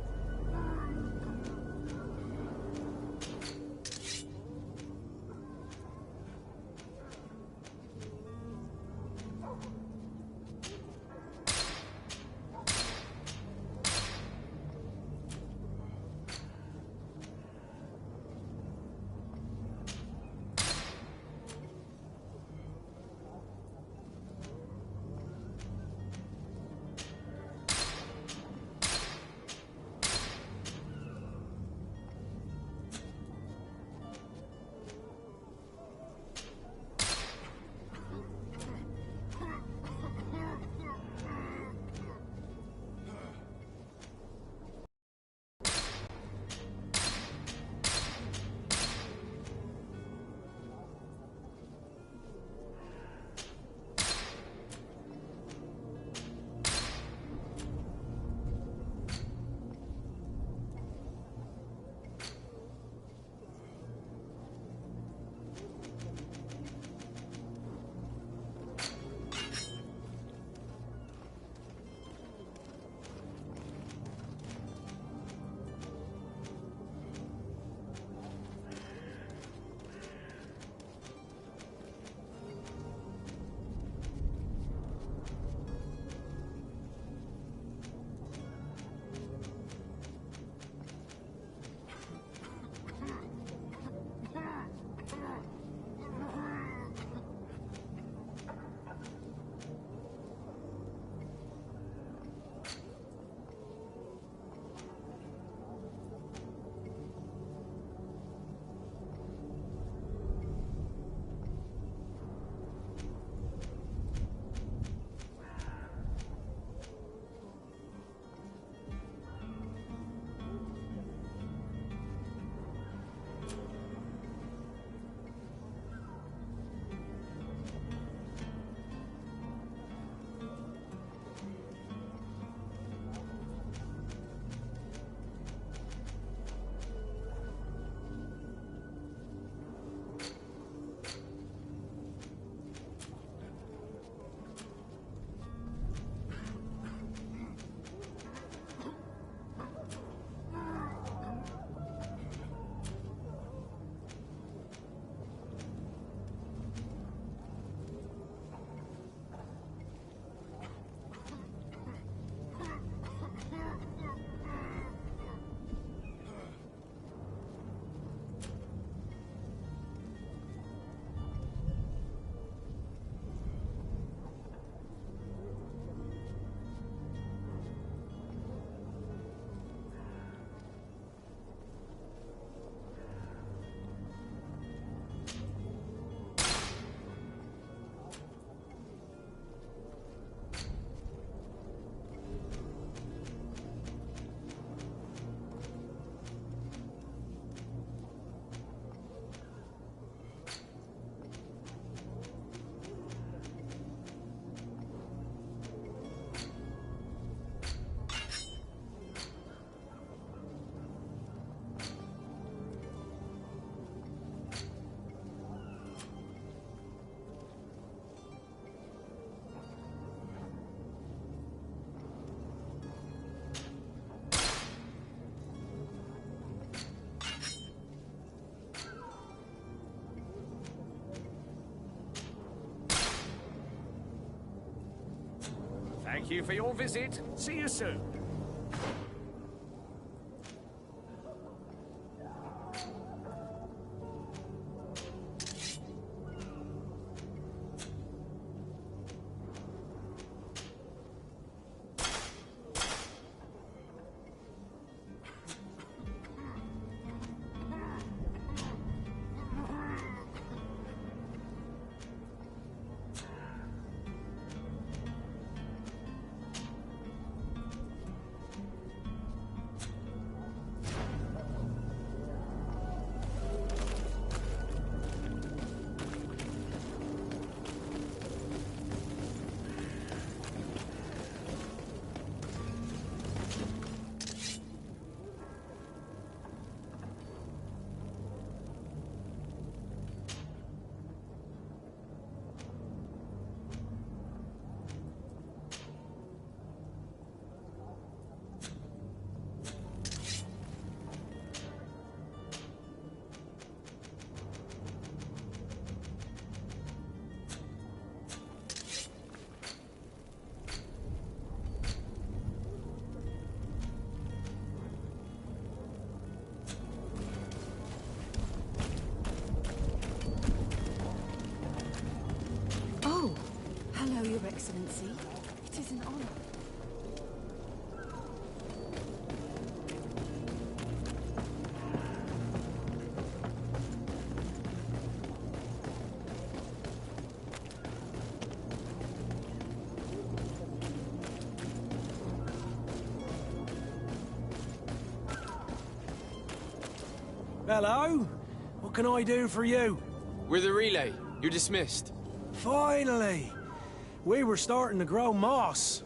you for your visit. See you soon. Hello, Your Excellency. It is an honor. Hello? What can I do for you? We're the relay. You're dismissed. Finally! We were starting to grow moss.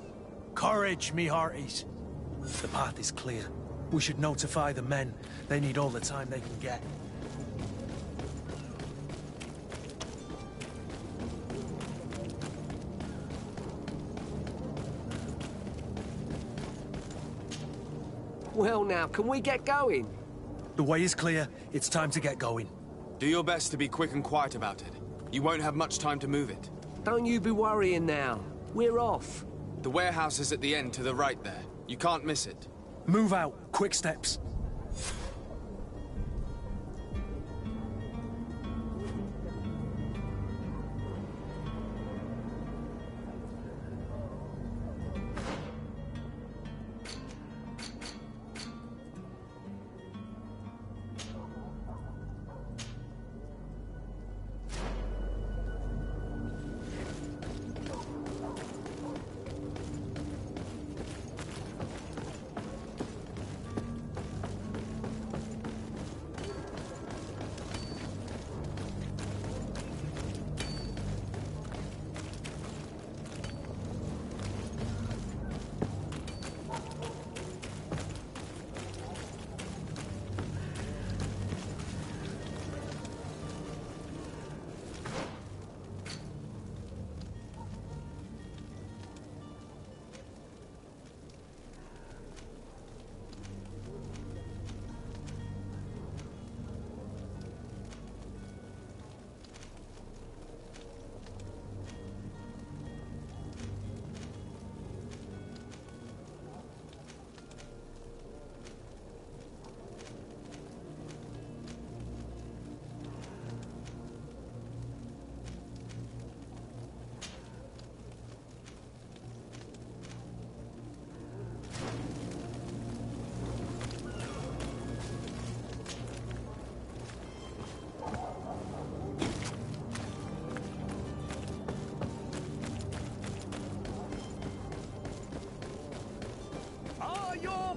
Courage, me hearties. The path is clear. We should notify the men. They need all the time they can get. Well now, can we get going? The way is clear. It's time to get going. Do your best to be quick and quiet about it. You won't have much time to move it. Don't you be worrying now. We're off. The warehouse is at the end to the right there. You can't miss it. Move out. Quick steps.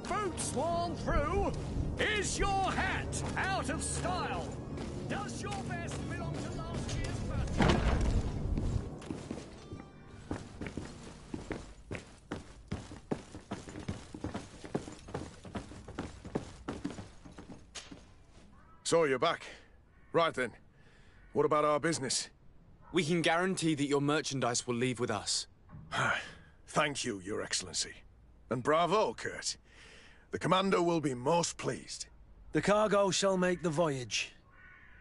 Boots worn through? Is your hat out of style? Does your vest belong to last year's birthday? So you're back. Right then. What about our business? We can guarantee that your merchandise will leave with us. Thank you, Your Excellency. And bravo, Kurt. The Commander will be most pleased. The cargo shall make the voyage.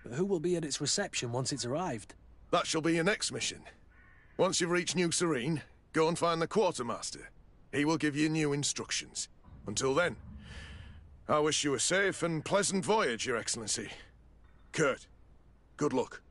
But who will be at its reception once it's arrived? That shall be your next mission. Once you've reached New Serene, go and find the quartermaster. He will give you new instructions. Until then, I wish you a safe and pleasant voyage, Your Excellency. Kurt, good luck.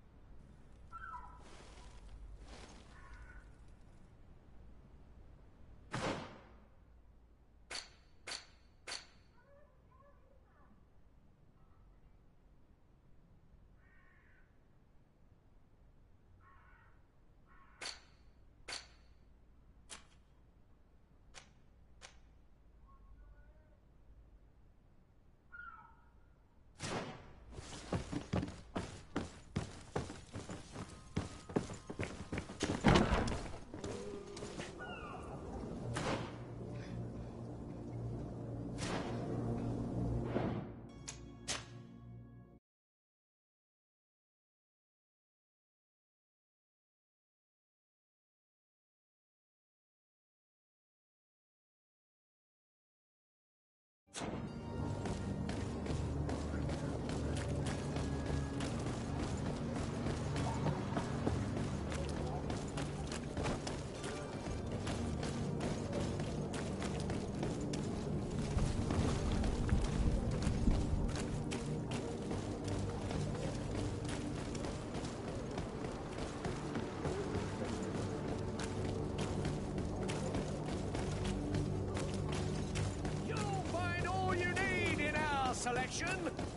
Selection,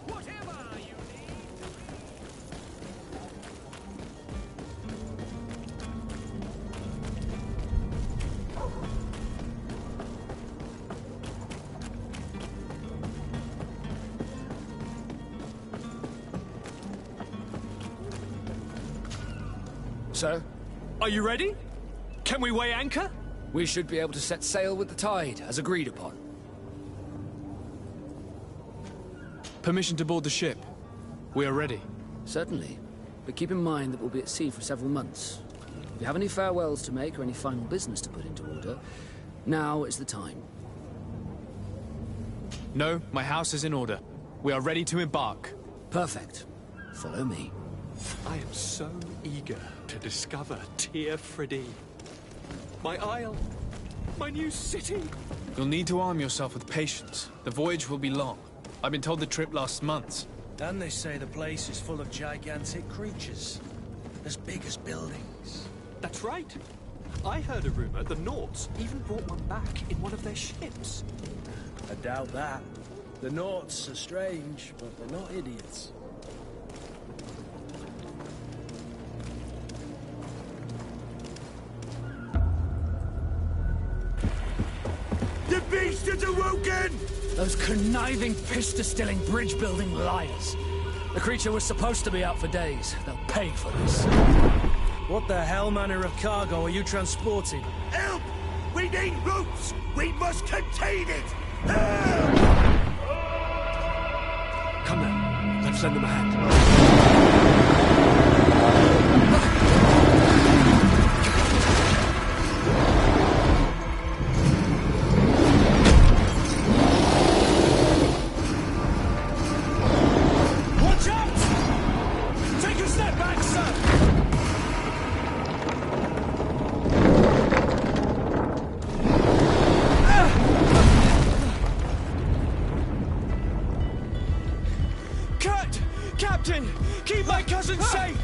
whatever you need. So? Are you ready? Can we weigh anchor? We should be able to set sail with the tide, as agreed upon. Permission to board the ship. We are ready. Certainly. But keep in mind that we'll be at sea for several months. If you have any farewells to make or any final business to put into order, now is the time. No, my house is in order. We are ready to embark. Perfect. Follow me. I am so eager to discover Teer-Fradee. My isle. My new city. You'll need to arm yourself with patience. The voyage will be long. I've been told the trip lasts months. And they say the place is full of gigantic creatures. As big as buildings. That's right. I heard a rumor the Nauts even brought one back in one of their ships. I doubt that. The Nauts are strange, but they're not idiots. The beast is awoken! Those conniving, pista-stilling, bridge-building liars. The creature was supposed to be out for days. They'll pay for this. What the hell manner of cargo are you transporting? Help! We need ropes! We must contain it! Help! Come now, let's lend them a hand. Keep my cousin safe!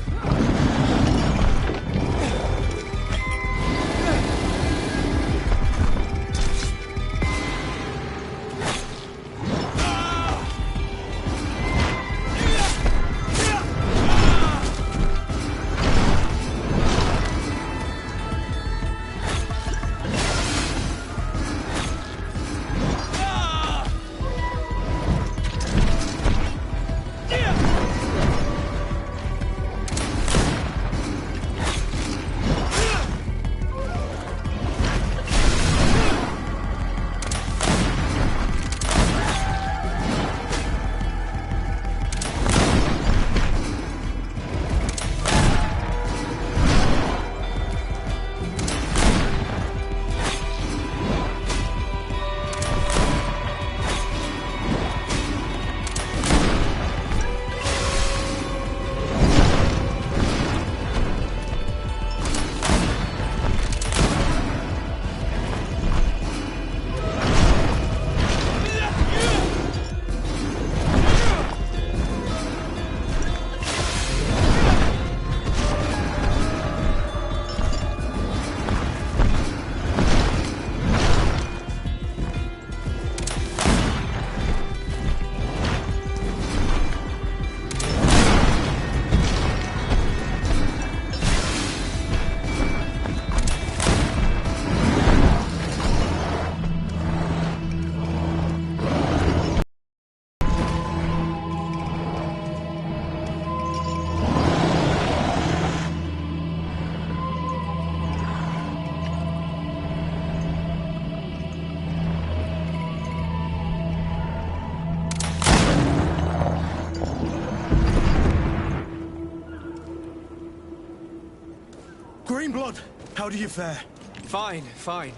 Greenblood, how do you fare? Fine, fine.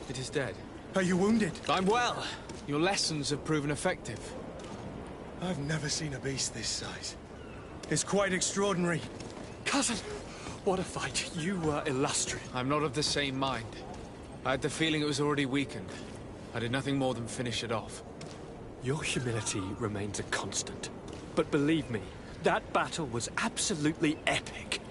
It is dead. Are you wounded? I'm well. Your lessons have proven effective. I've never seen a beast this size. It's quite extraordinary. Cousin, what a fight. You were illustrious. I'm not of the same mind. I had the feeling it was already weakened. I did nothing more than finish it off. Your humility remains a constant. But believe me, that battle was absolutely epic.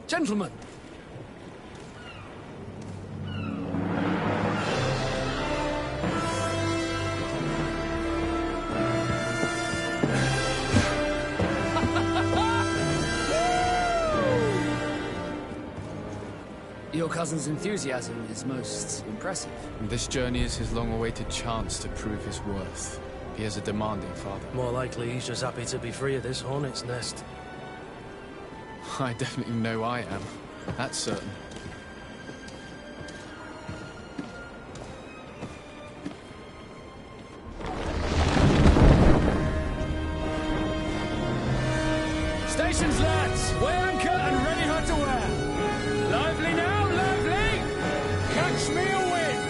Gentlemen! Your cousin's enthusiasm is most impressive. This journey is his long-awaited chance to prove his worth. He has a demanding father. More likely he's just happy to be free of this hornet's nest. I definitely know I am. That's certain. Stations, lads! Weigh anchor and ready her to wear! Lively now, lively! Catch me a wind!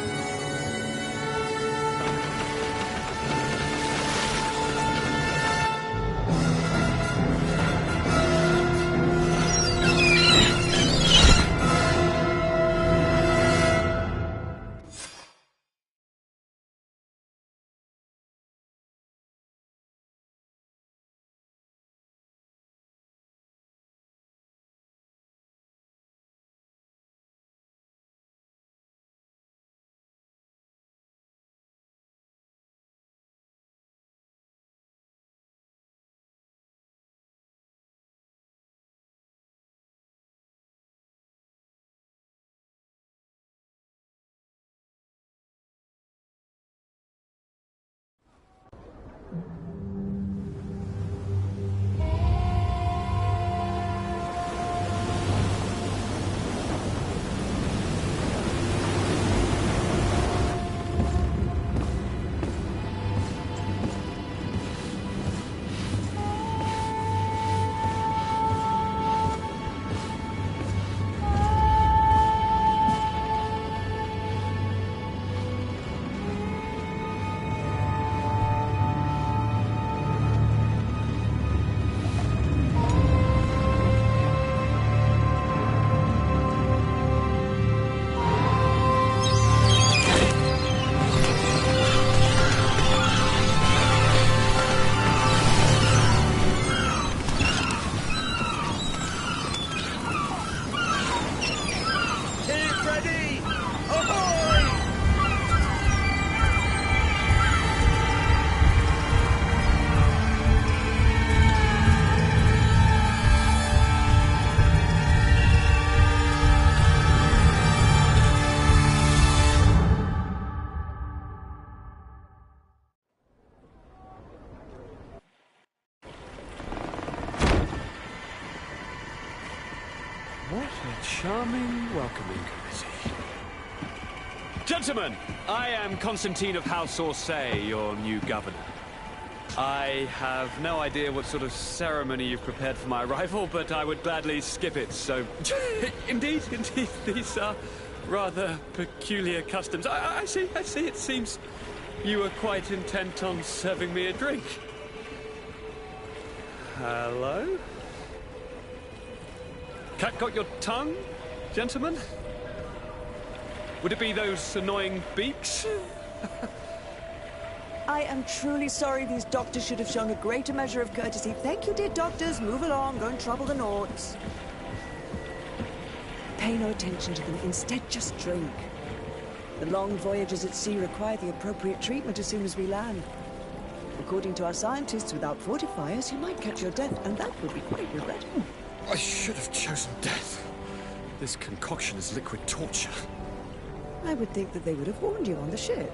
What a charming welcoming committee. Gentlemen, I am Constantine of House Orsay, your new governor. I have no idea what sort of ceremony you've prepared for my arrival, but I would gladly skip it, so... Indeed, these are rather peculiar customs. I see, it seems you were quite intent on serving me a drink. Hello? Cat got your tongue, gentlemen? Would it be those annoying beaks? I am truly sorry. These doctors should have shown a greater measure of courtesy. Thank you, dear doctors. Move along. Don't trouble the Nords. Pay no attention to them. Instead, just drink. The long voyages at sea require the appropriate treatment as soon as we land. According to our scientists, without fortifiers, you might catch your death, and that would be quite regrettable. I should have chosen death. This concoction is liquid torture. I would think that they would have warned you on the ship.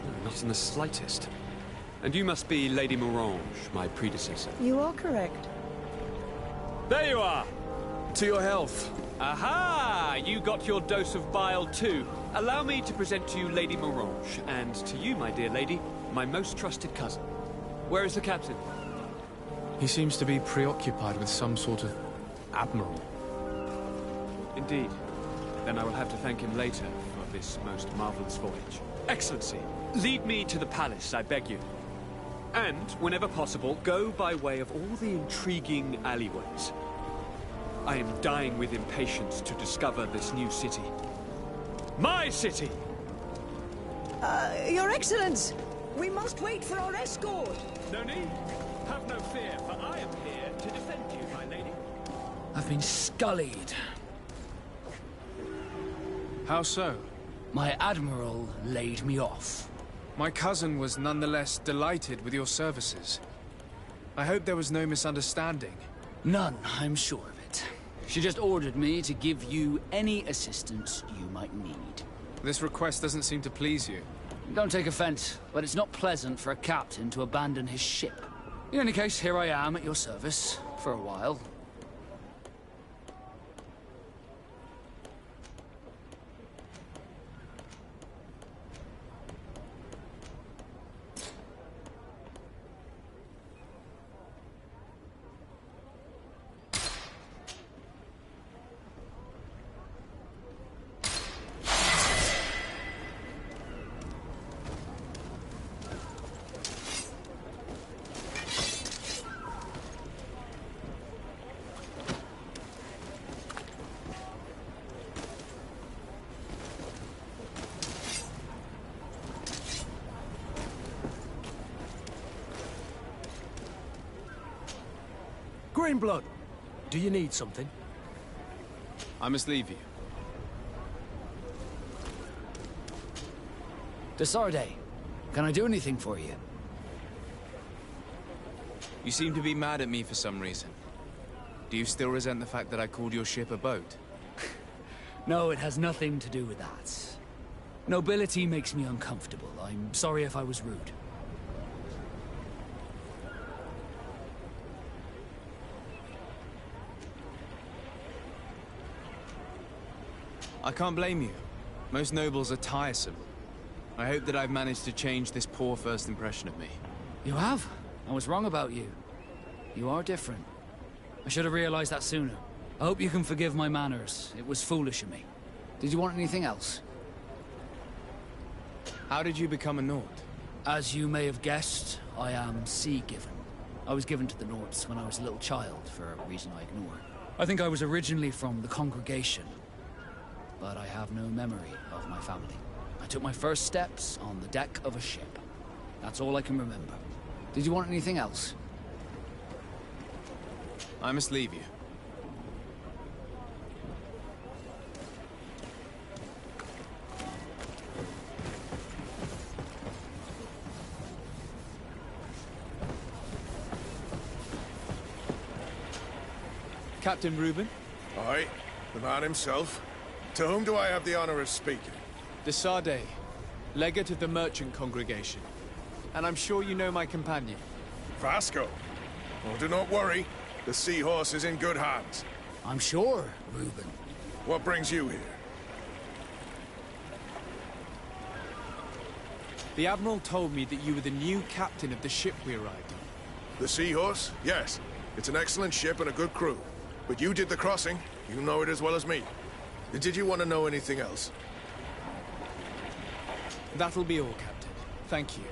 No, not in the slightest. And you must be Lady Morange, my predecessor. You are correct. There you are! To your health. Aha! You got your dose of bile too. Allow me to present to you Lady Morange, and to you, my dear lady, my most trusted cousin. Where is the captain? He seems to be preoccupied with some sort of admiral. Indeed. Then I will have to thank him later for this most marvelous voyage. Excellency, lead me to the palace, I beg you. And, whenever possible, go by way of all the intriguing alleyways. I am dying with impatience to discover this new city. My city! Your Excellence! We must wait for our escort! No need. Have no fear, for I am here to defend you, my lady. I I've been scullied. How so? My admiral laid me off. My cousin was nonetheless delighted with your services. I hope there was no misunderstanding. None, I'm sure of it. She just ordered me to give you any assistance you might need. This request doesn't seem to please you. Don't take offense, but it's not pleasant for a captain to abandon his ship. In any case, here I am at your service, for a while. Greenblood, do you need something? I must leave you. Desarde, can I do anything for you? You seem to be mad at me for some reason. Do you still resent the fact that I called your ship a boat? No, it has nothing to do with that. Nobility makes me uncomfortable. I'm sorry if I was rude. I can't blame you. Most nobles are tiresome. I hope that I've managed to change this poor first impression of me. You have? I was wrong about you. You are different. I should have realized that sooner. I hope you can forgive my manners. It was foolish of me. Did you want anything else? How did you become a Nord? As you may have guessed, I am sea-given. I was given to the Nords when I was a little child, for a reason I ignore. I think I was originally from the Congregation, but I have no memory of my family. I took my first steps on the deck of a ship. That's all I can remember. Did you want anything else? I must leave you. Captain Reuben? Aye, the man himself. To whom do I have the honor of speaking? Desarde, legate of the merchant congregation. And I'm sure you know my companion. Vasco. Oh, do not worry. The seahorse is in good hands. I'm sure, Reuben. What brings you here? The Admiral told me that you were the new captain of the ship we arrived on. The Seahorse? Yes. It's an excellent ship and a good crew. But you did the crossing. You know it as well as me. Did you want to know anything else? That'll be all, Captain. Thank you.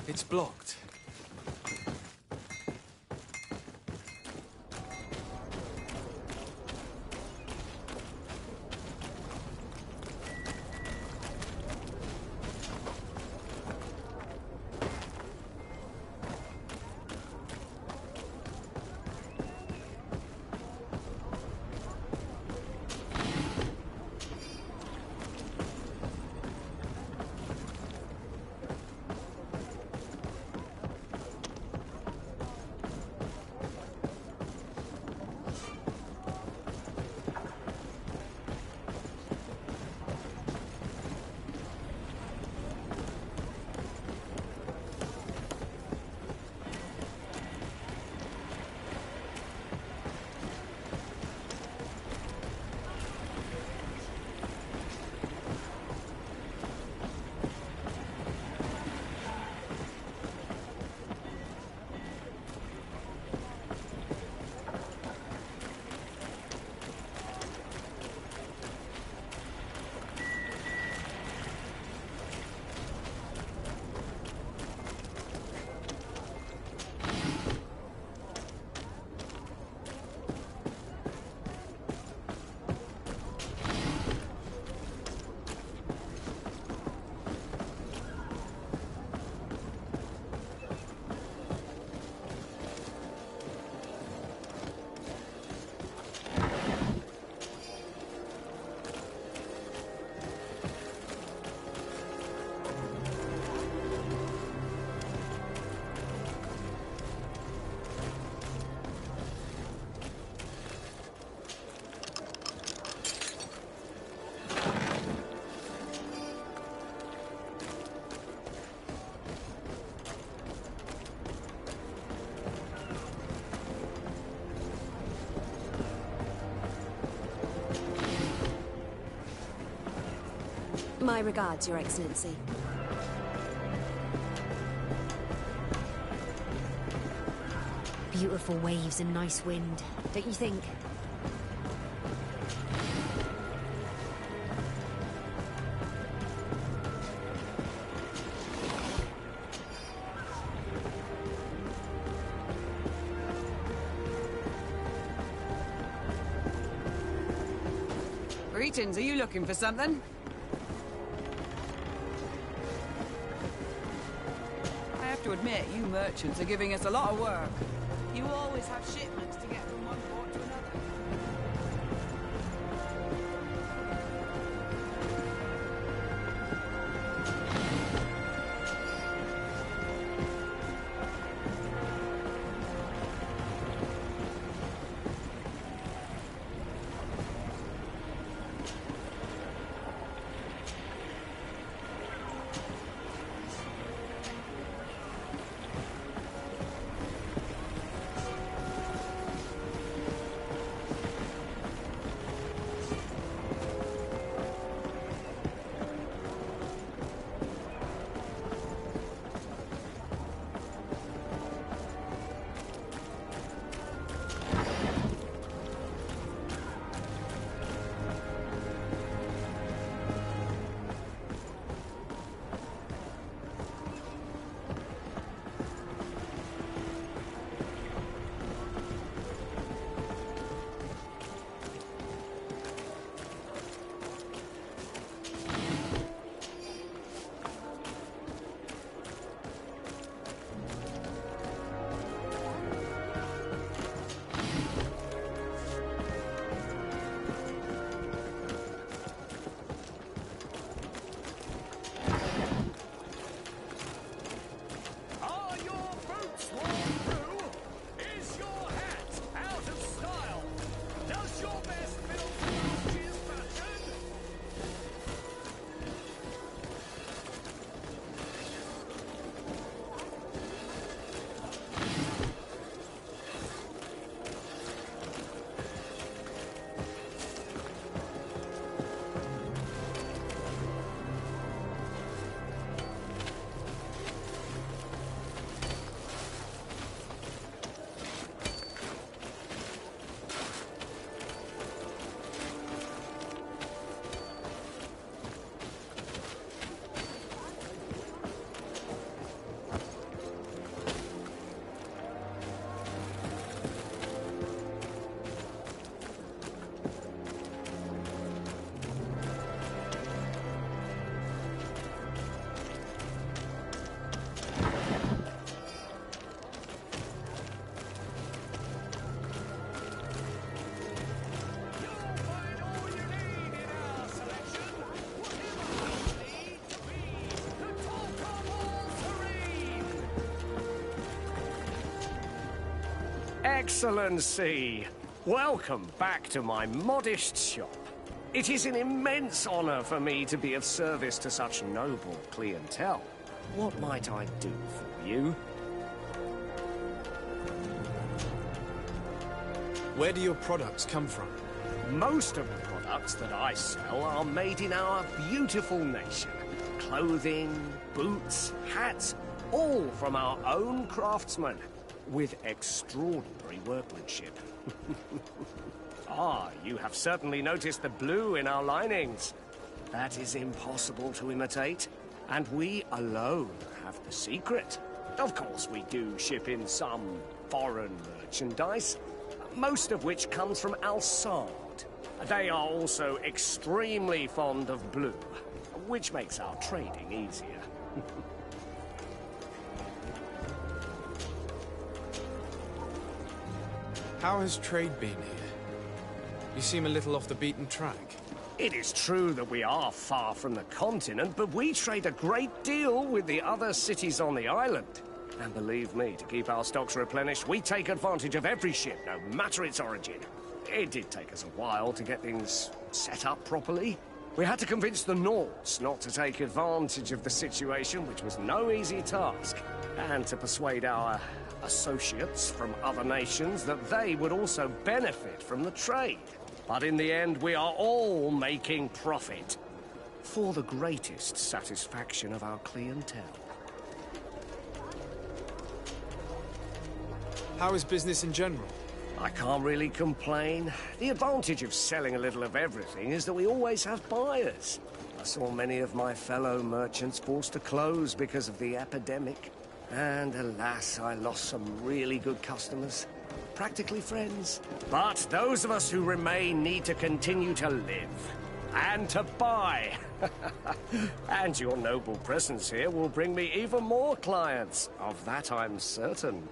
It's blocked. My regards, Your Excellency. Beautiful waves and nice wind, don't you think? Greetings, are you looking for something? I have to admit, you merchants are giving us a lot of work. You always have shipments to get from one port to another. Excellency! Welcome back to my modest shop. It is an immense honor for me to be of service to such noble clientele. What might I do for you? Where do your products come from? Most of the products that I sell are made in our beautiful nation. Clothing, boots, hats, all from our own craftsmen, with extraordinary workmanship. Ah, you have certainly noticed the blue in our linings. That is impossible to imitate, and we alone have the secret. Of course, we do ship in some foreign merchandise, most of which comes from Alsard. They are also extremely fond of blue, which makes our trading easier. How has trade been here? You seem a little off the beaten track. It is true that we are far from the continent, but we trade a great deal with the other cities on the island. And believe me, to keep our stocks replenished, we take advantage of every ship, no matter its origin. It did take us a while to get things set up properly. We had to convince the Nords not to take advantage of the situation, which was no easy task, and to persuade our associates from other nations that they would also benefit from the trade. But in the end, we are all making profit, for the greatest satisfaction of our clientele. How is business in general? I can't really complain. The advantage of selling a little of everything is that we always have buyers. I saw many of my fellow merchants forced to close because of the epidemic. And alas, I lost some really good customers. Practically friends. But those of us who remain need to continue to live. And to buy. And your noble presence here will bring me even more clients. Of that I'm certain.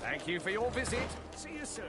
Thank you for your visit. See you soon.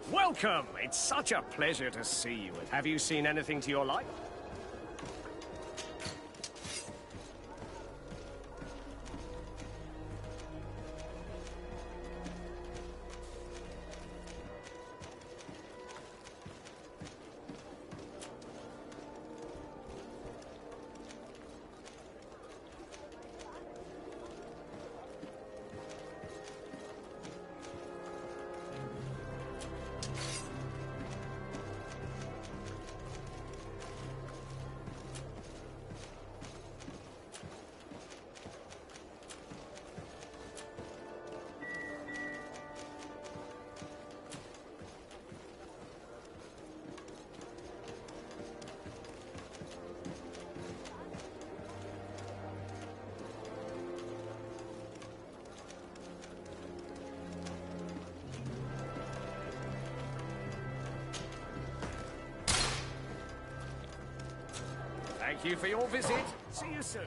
Welcome! It's such a pleasure to see you. Have you seen anything to your liking? Thank you for your visit. See you soon.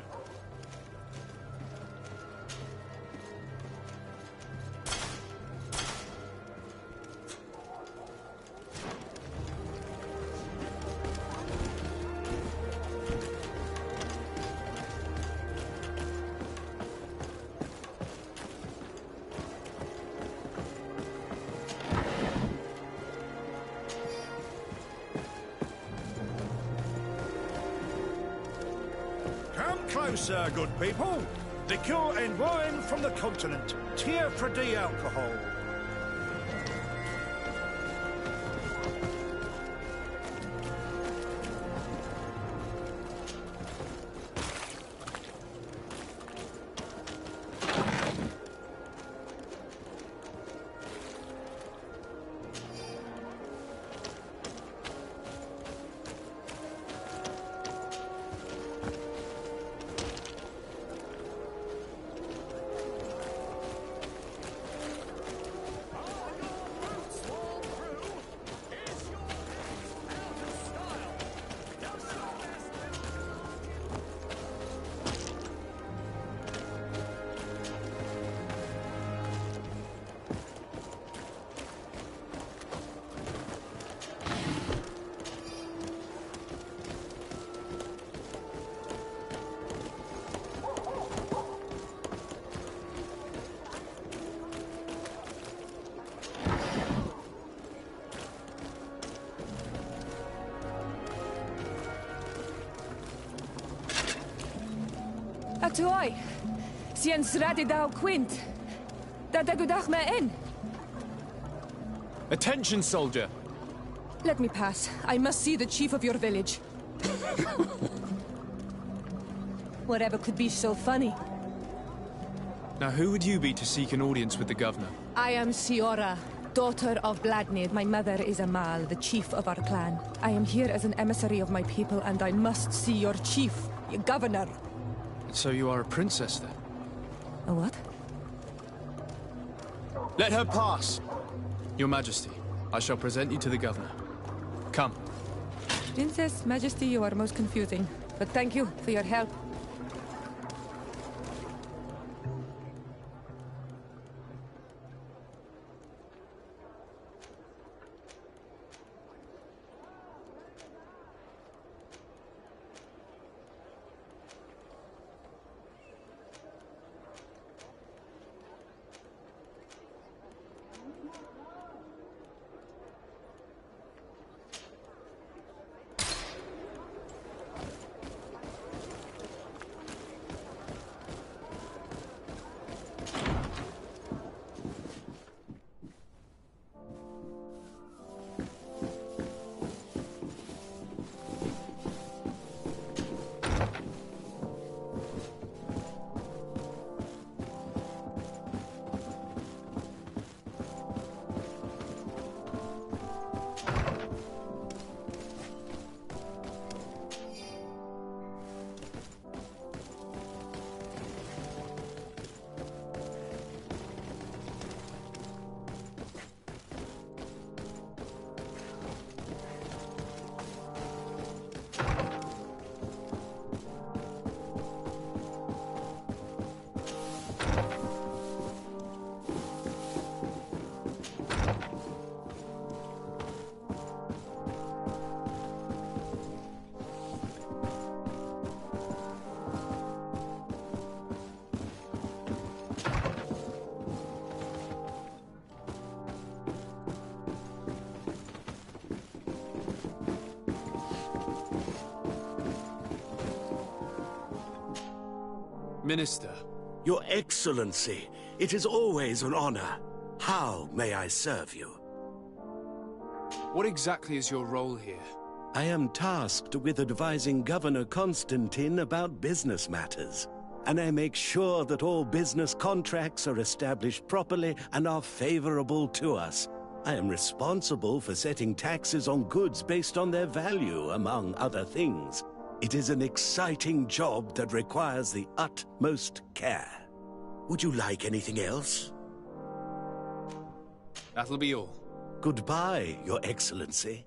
Closer, good people. Liqueur and wine from the continent. Tier for D alcohol. Atoy, sien sradi dau quint. Dadagudach me in. Attention, soldier! Let me pass. I must see the chief of your village. Whatever could be so funny? Now, who would you be to seek an audience with the governor? I am Siora, daughter of Bladnid. My mother is Amal, the chief of our clan. I am here as an emissary of my people, and I must see your chief, your governor. So you are a princess, then? A what? Let her pass! Your Majesty, I shall present you to the governor. Come. Princess, Majesty, you are most confusing. But thank you for your help. Minister. Your Excellency, it is always an honor. How may I serve you? What exactly is your role here? I am tasked with advising Governor Constantine about business matters. And I make sure that all business contracts are established properly and are favorable to us. I am responsible for setting taxes on goods based on their value, among other things. It is an exciting job that requires the utmost care. Would you like anything else? That'll be all. Goodbye, Your Excellency.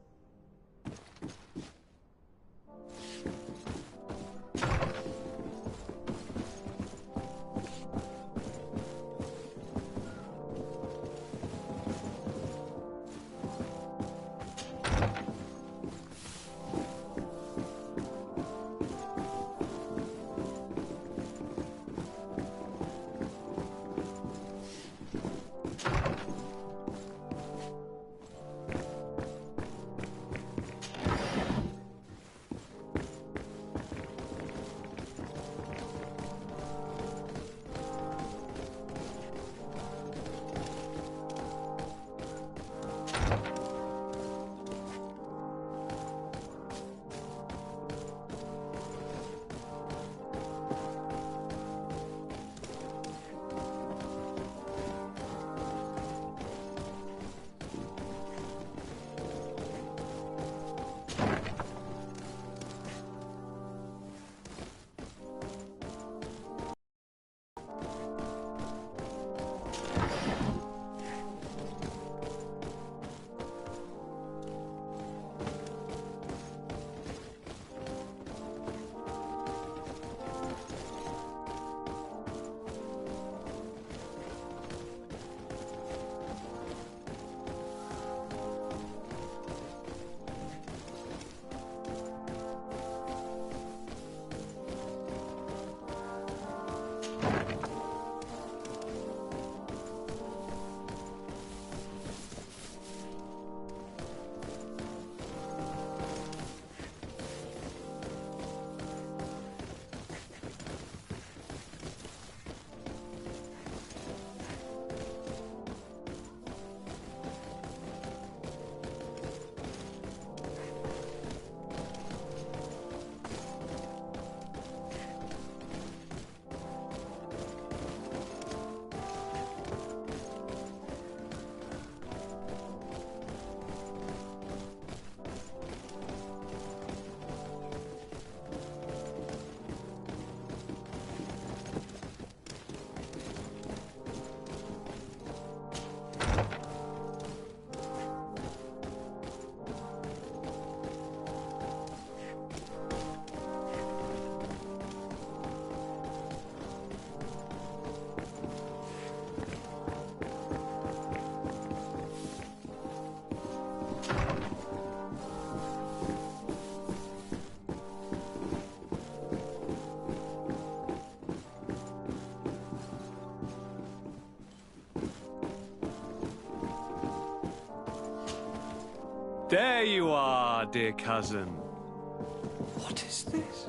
There you are, dear cousin. What is this?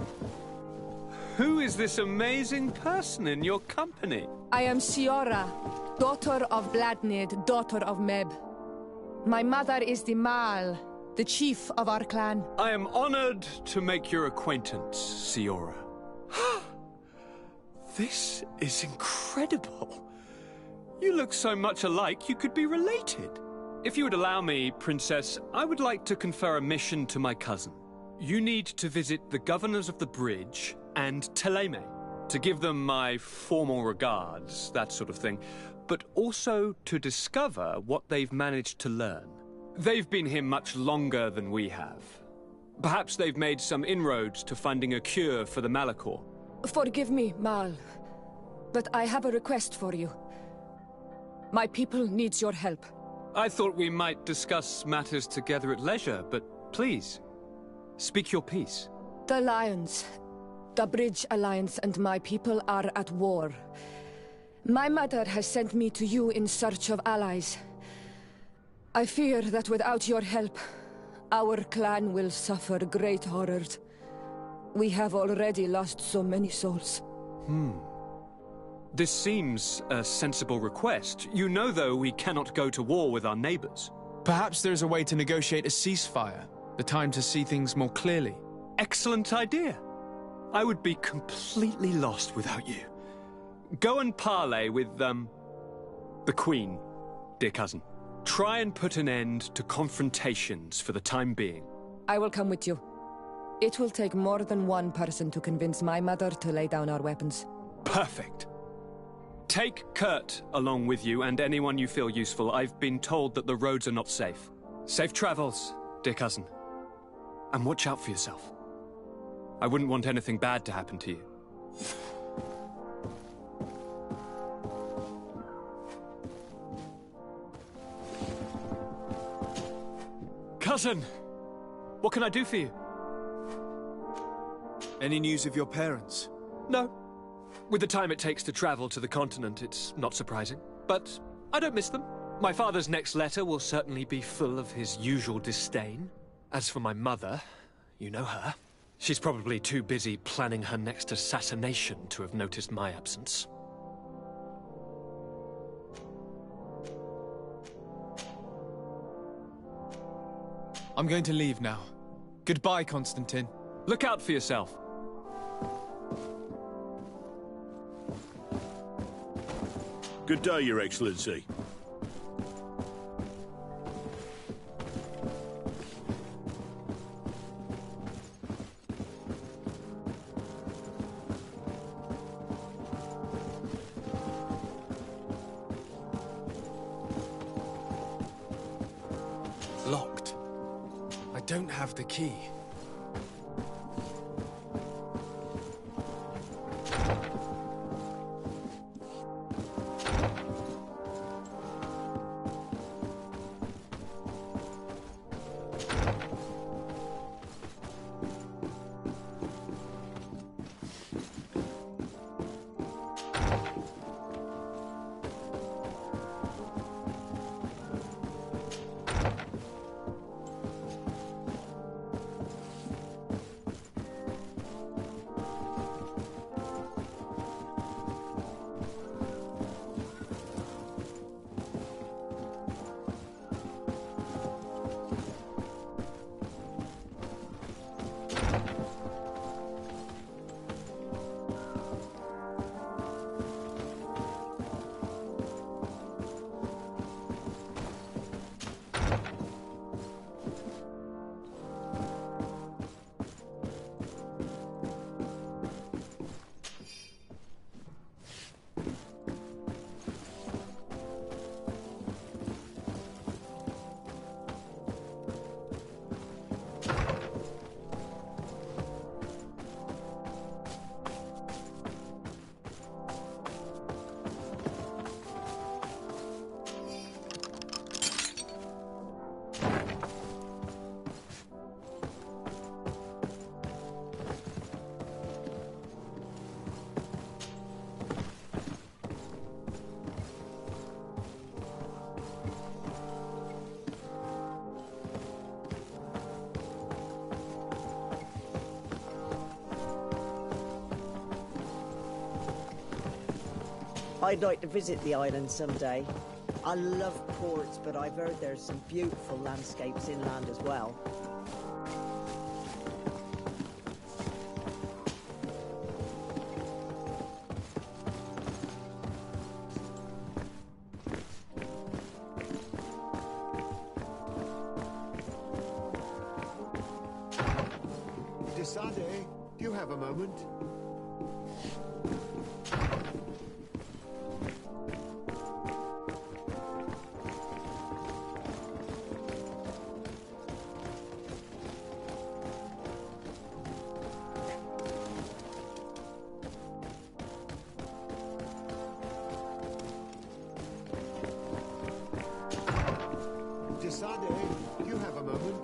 Who is this amazing person in your company? I am Siora, daughter of Bladnid, daughter of Meb. My mother is the Mal, the chief of our clan. I am honored to make your acquaintance, Siora. This is incredible. You look so much alike you could be related. If you would allow me, Princess, I would like to confer a mission to my cousin. You need to visit the governors of the bridge and Teleme to give them my formal regards, that sort of thing, but also to discover what they've managed to learn. They've been here much longer than we have. Perhaps they've made some inroads to finding a cure for the Malachor. Forgive me, Mal, but I have a request for you. My people needs your help. I thought we might discuss matters together at leisure, but please, speak your piece. The Lions, the Bridge Alliance and my people are at war. My mother has sent me to you in search of allies. I fear that without your help, our clan will suffer great horrors. We have already lost so many souls. This seems a sensible request. You know, though, we cannot go to war with our neighbors. Perhaps there's a way to negotiate a ceasefire, the time to see things more clearly. Excellent idea. I would be completely lost without you. Go and parley with, the Queen, dear cousin. Try and put an end to confrontations for the time being. I will come with you. It will take more than one person to convince my mother to lay down our weapons. Perfect. Take Kurt along with you and anyone you feel useful. I've been told that the roads are not safe. Safe travels, dear cousin. And watch out for yourself. I wouldn't want anything bad to happen to you. Cousin! What can I do for you? Any news of your parents? No. With the time it takes to travel to the continent, it's not surprising. But I don't miss them. My father's next letter will certainly be full of his usual disdain. As for my mother, you know her. She's probably too busy planning her next assassination to have noticed my absence. I'm going to leave now. Goodbye, Constantine. Look out for yourself. Good day, Your Excellency. Locked. I don't have the key. I'd like to visit the island someday. I love ports, but I've heard there's some beautiful landscapes inland as well. Desade, do you have a moment? Desade, do you have a moment?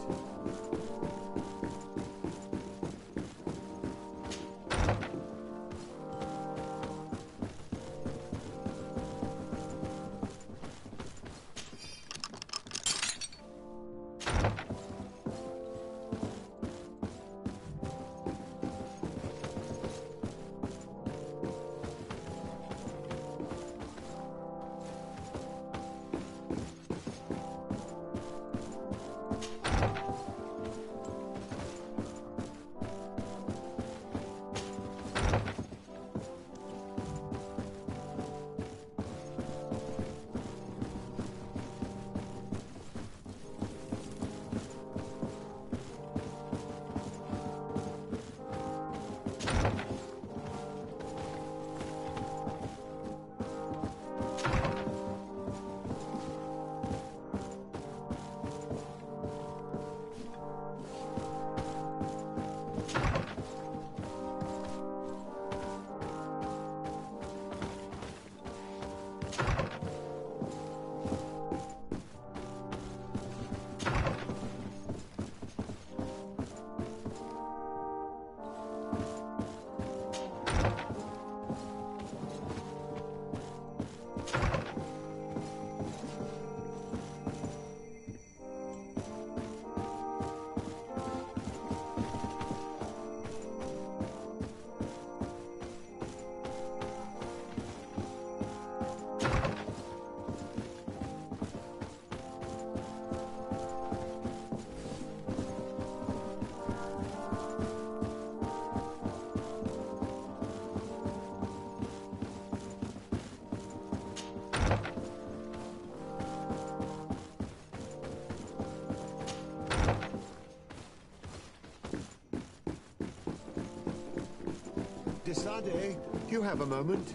Desade, do you have a moment?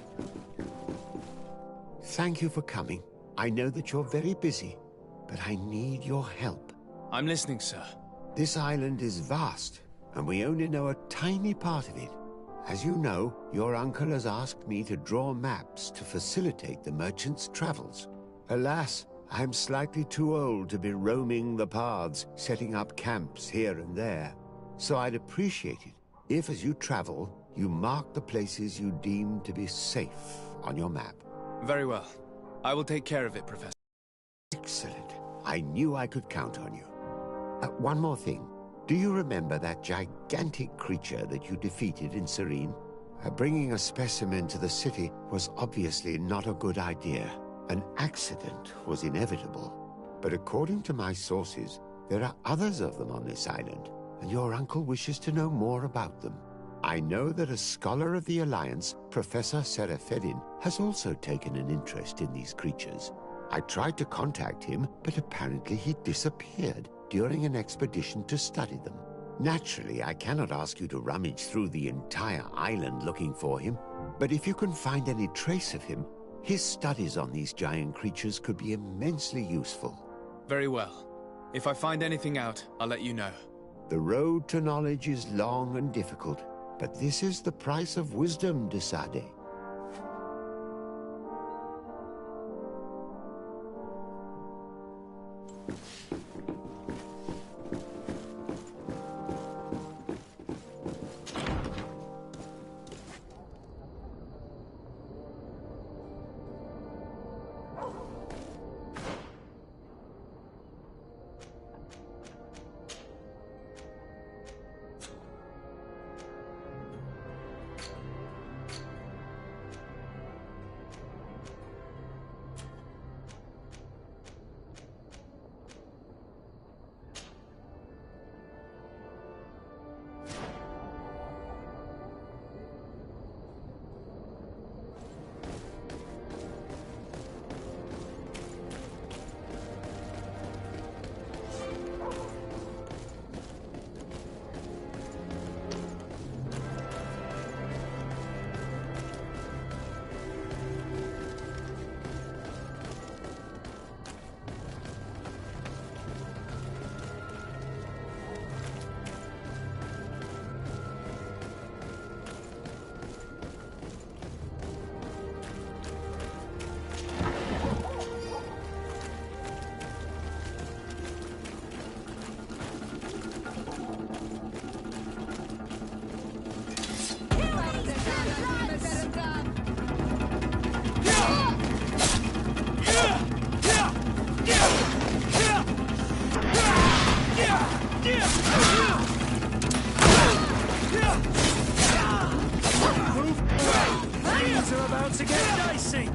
Thank you for coming. I know that you're very busy, but I need your help. I'm listening, sir. This island is vast, and we only know a tiny part of it. As you know, your uncle has asked me to draw maps to facilitate the merchants' travels. Alas, I'm slightly too old to be roaming the paths, setting up camps here and there. So I'd appreciate it if, as you travel, you mark the places you deem to be safe on your map. Very well. I will take care of it, Professor. Excellent. I knew I could count on you. One more thing. Do you remember that gigantic creature that you defeated in Serene? Bringing a specimen to the city was obviously not a good idea. An accident was inevitable. But according to my sources, there are others of them on this island, and your uncle wishes to know more about them. I know that a scholar of the Alliance, Professor Serafedin, has also taken an interest in these creatures. I tried to contact him, but apparently he disappeared during an expedition to study them. Naturally, I cannot ask you to rummage through the entire island looking for him, but if you can find any trace of him, his studies on these giant creatures could be immensely useful. Very well. If I find anything out, I'll let you know. The road to knowledge is long and difficult, but this is the price of wisdom, Desade. Things are about to get dicey!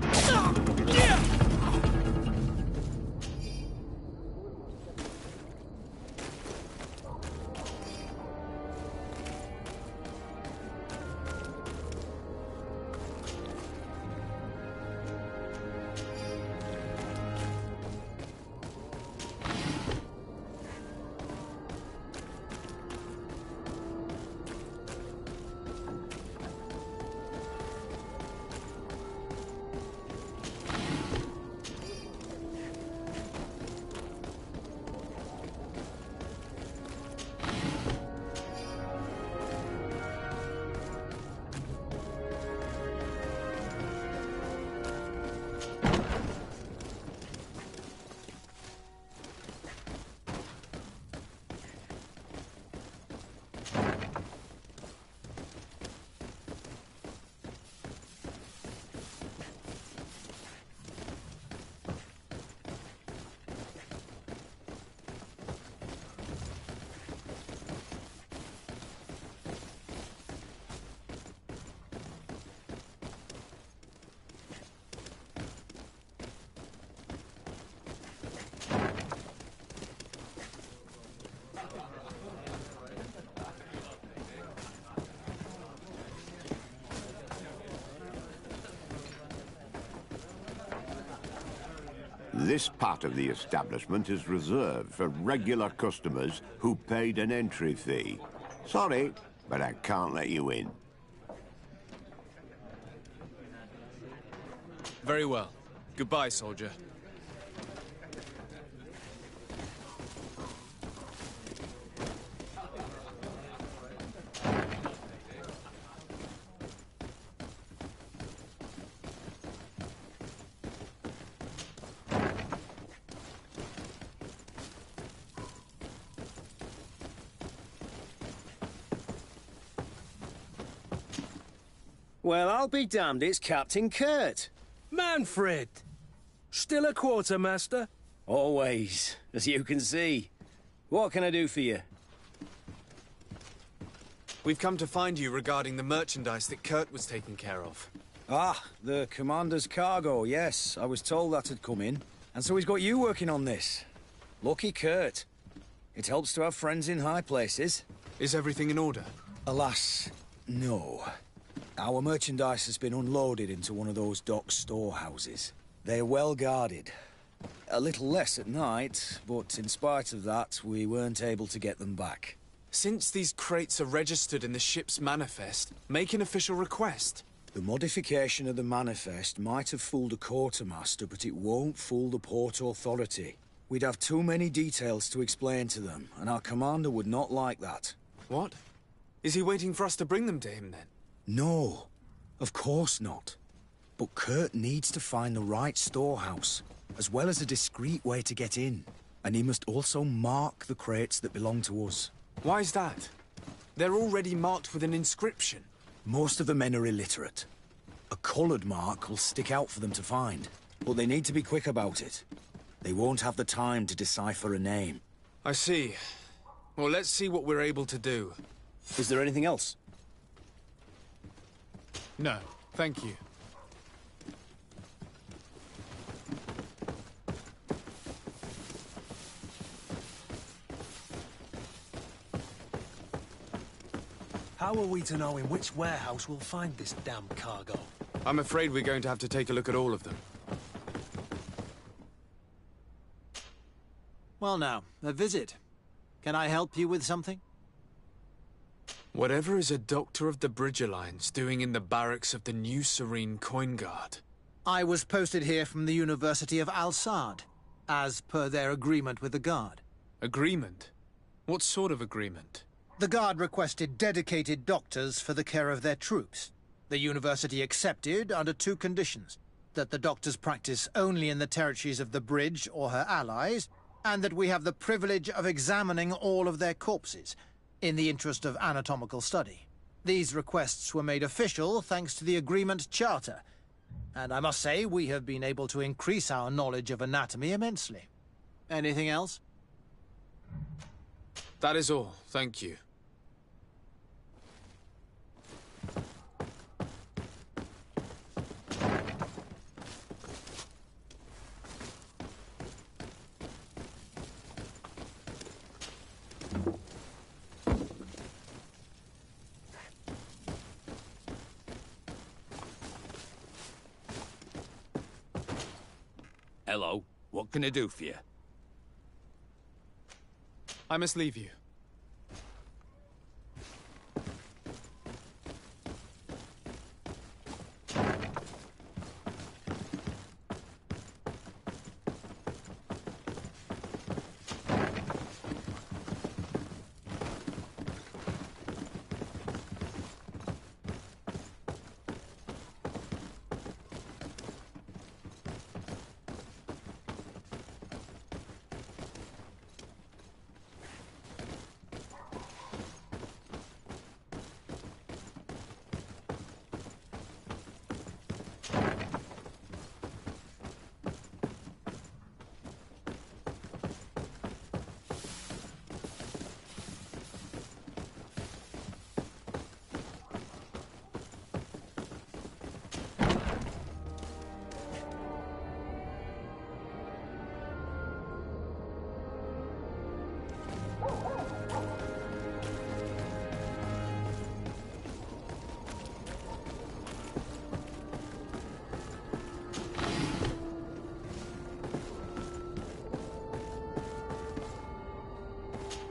This part of the establishment is reserved for regular customers who paid an entry fee. Sorry, but I can't let you in. Very well. Goodbye, soldier. Well, I'll be damned, it's Captain Kurt. Manfred! Still a quartermaster? Always, as you can see. What can I do for you? We've come to find you regarding the merchandise that Kurt was taking care of. Ah, the commander's cargo, yes. I was told that had come in. And so he's got you working on this. Lucky Kurt. It helps to have friends in high places. Is everything in order? Alas, no. Our merchandise has been unloaded into one of those dock storehouses. They're well guarded. A little less at night, but in spite of that, we weren't able to get them back. Since these crates are registered in the ship's manifest, make an official request. The modification of the manifest might have fooled a quartermaster, but it won't fool the Port Authority. We'd have too many details to explain to them, and our commander would not like that. What? Is he waiting for us to bring them to him, then? No, of course not. But Kurt needs to find the right storehouse, as well as a discreet way to get in. And he must also mark the crates that belong to us. Why is that? They're already marked with an inscription. Most of the men are illiterate. A coloured mark will stick out for them to find, but they need to be quick about it. They won't have the time to decipher a name. I see. Well, let's see what we're able to do. Is there anything else? No, thank you. How are we to know in which warehouse we'll find this damn cargo? I'm afraid we're going to have to take a look at all of them. Well now, a visit. Can I help you with something? Whatever is a doctor of the Bridge Alliance doing in the barracks of the New Serene Coin Guard? I was posted here from the University of Al-Sad, as per their agreement with the Guard. Agreement? What sort of agreement? The Guard requested dedicated doctors for the care of their troops. The University accepted under two conditions: that the doctors practice only in the territories of the Bridge or her allies, and that we have the privilege of examining all of their corpses, in the interest of anatomical study. These requests were made official thanks to the Agreement Charter, and I must say we have been able to increase our knowledge of anatomy immensely. Anything else? That is all, thank you. Hello, what can I do for you? I must leave you.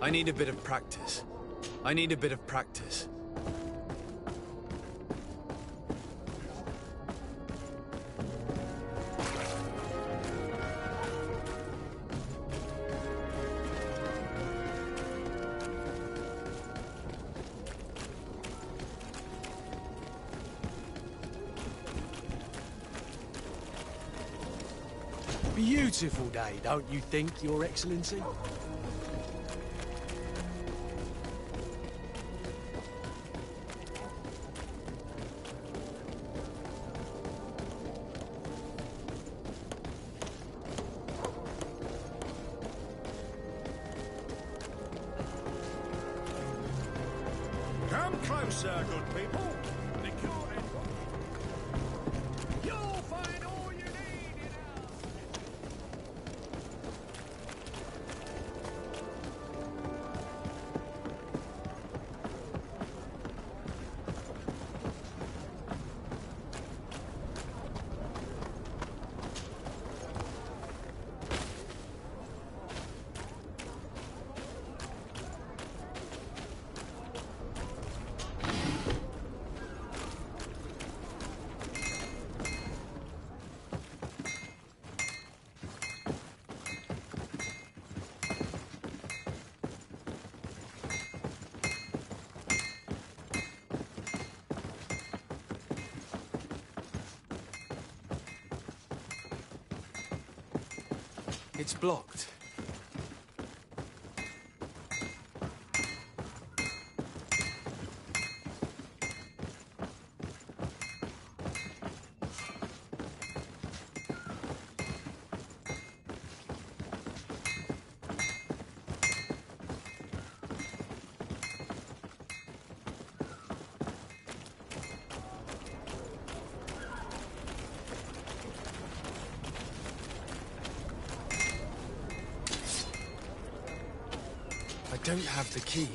I need a bit of practice. I need a bit of practice. Beautiful day, don't you think, Your Excellency? Come closer, good people. You'll find all you need in It's blocked. I don't have the key.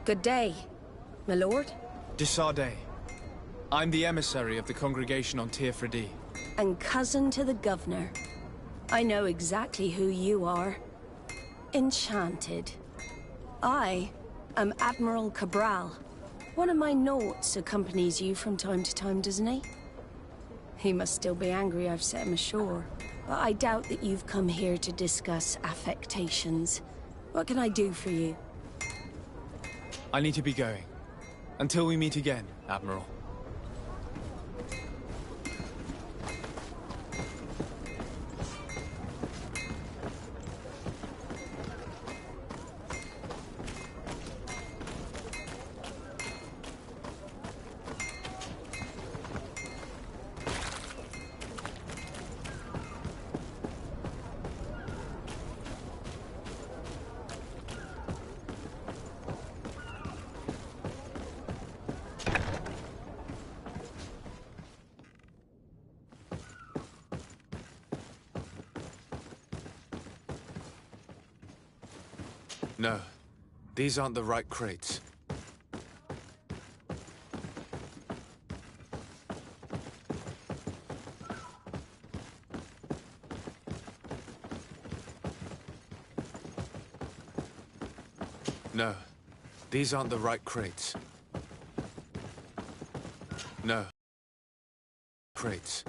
Good day, my lord. Desarde. I'm the emissary of the congregation on Tirfredi. And cousin to the governor. I know exactly who you are. Enchanted. I am Admiral Cabral. One of my naughts accompanies you from time to time, doesn't he? He must still be angry I've set him ashore. But I doubt that you've come here to discuss affectations. What can I do for you? I need to be going. Until we meet again, Admiral. No, these aren't the right crates. No, these aren't the right crates. No. Crates.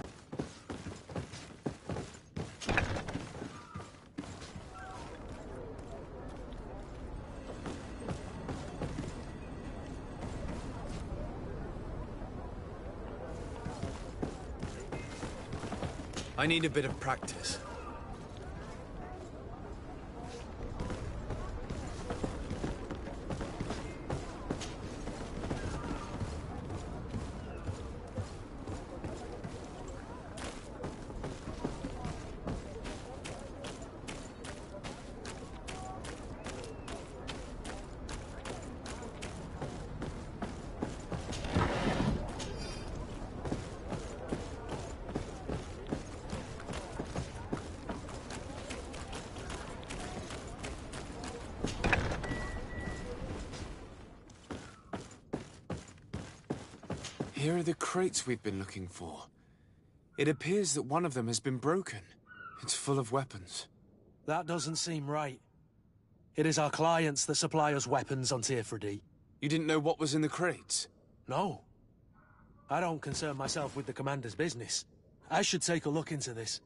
I need a bit of practice. Here are the crates we've been looking for. It appears that one of them has been broken. It's full of weapons. That doesn't seem right. It is our clients that supply us weapons on Tier 3D. You didn't know what was in the crates? No. I don't concern myself with the commander's business. I should take a look into this.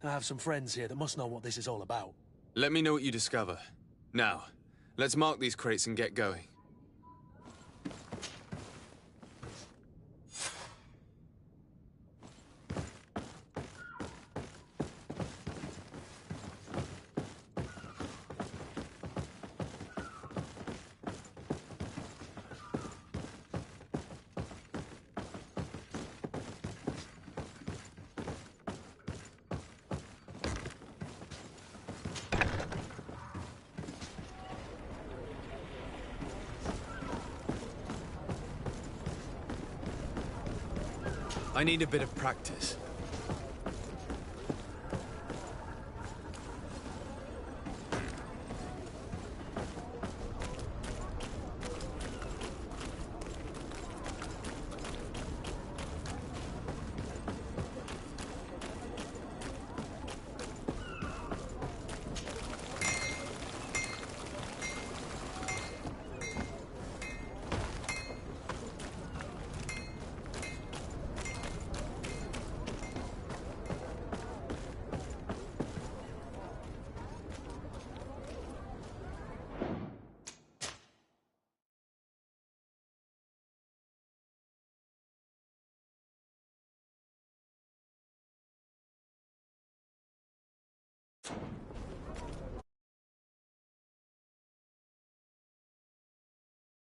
I have some friends here that must know what this is all about. Let me know what you discover. Now, let's mark these crates and get going. I need a bit of practice.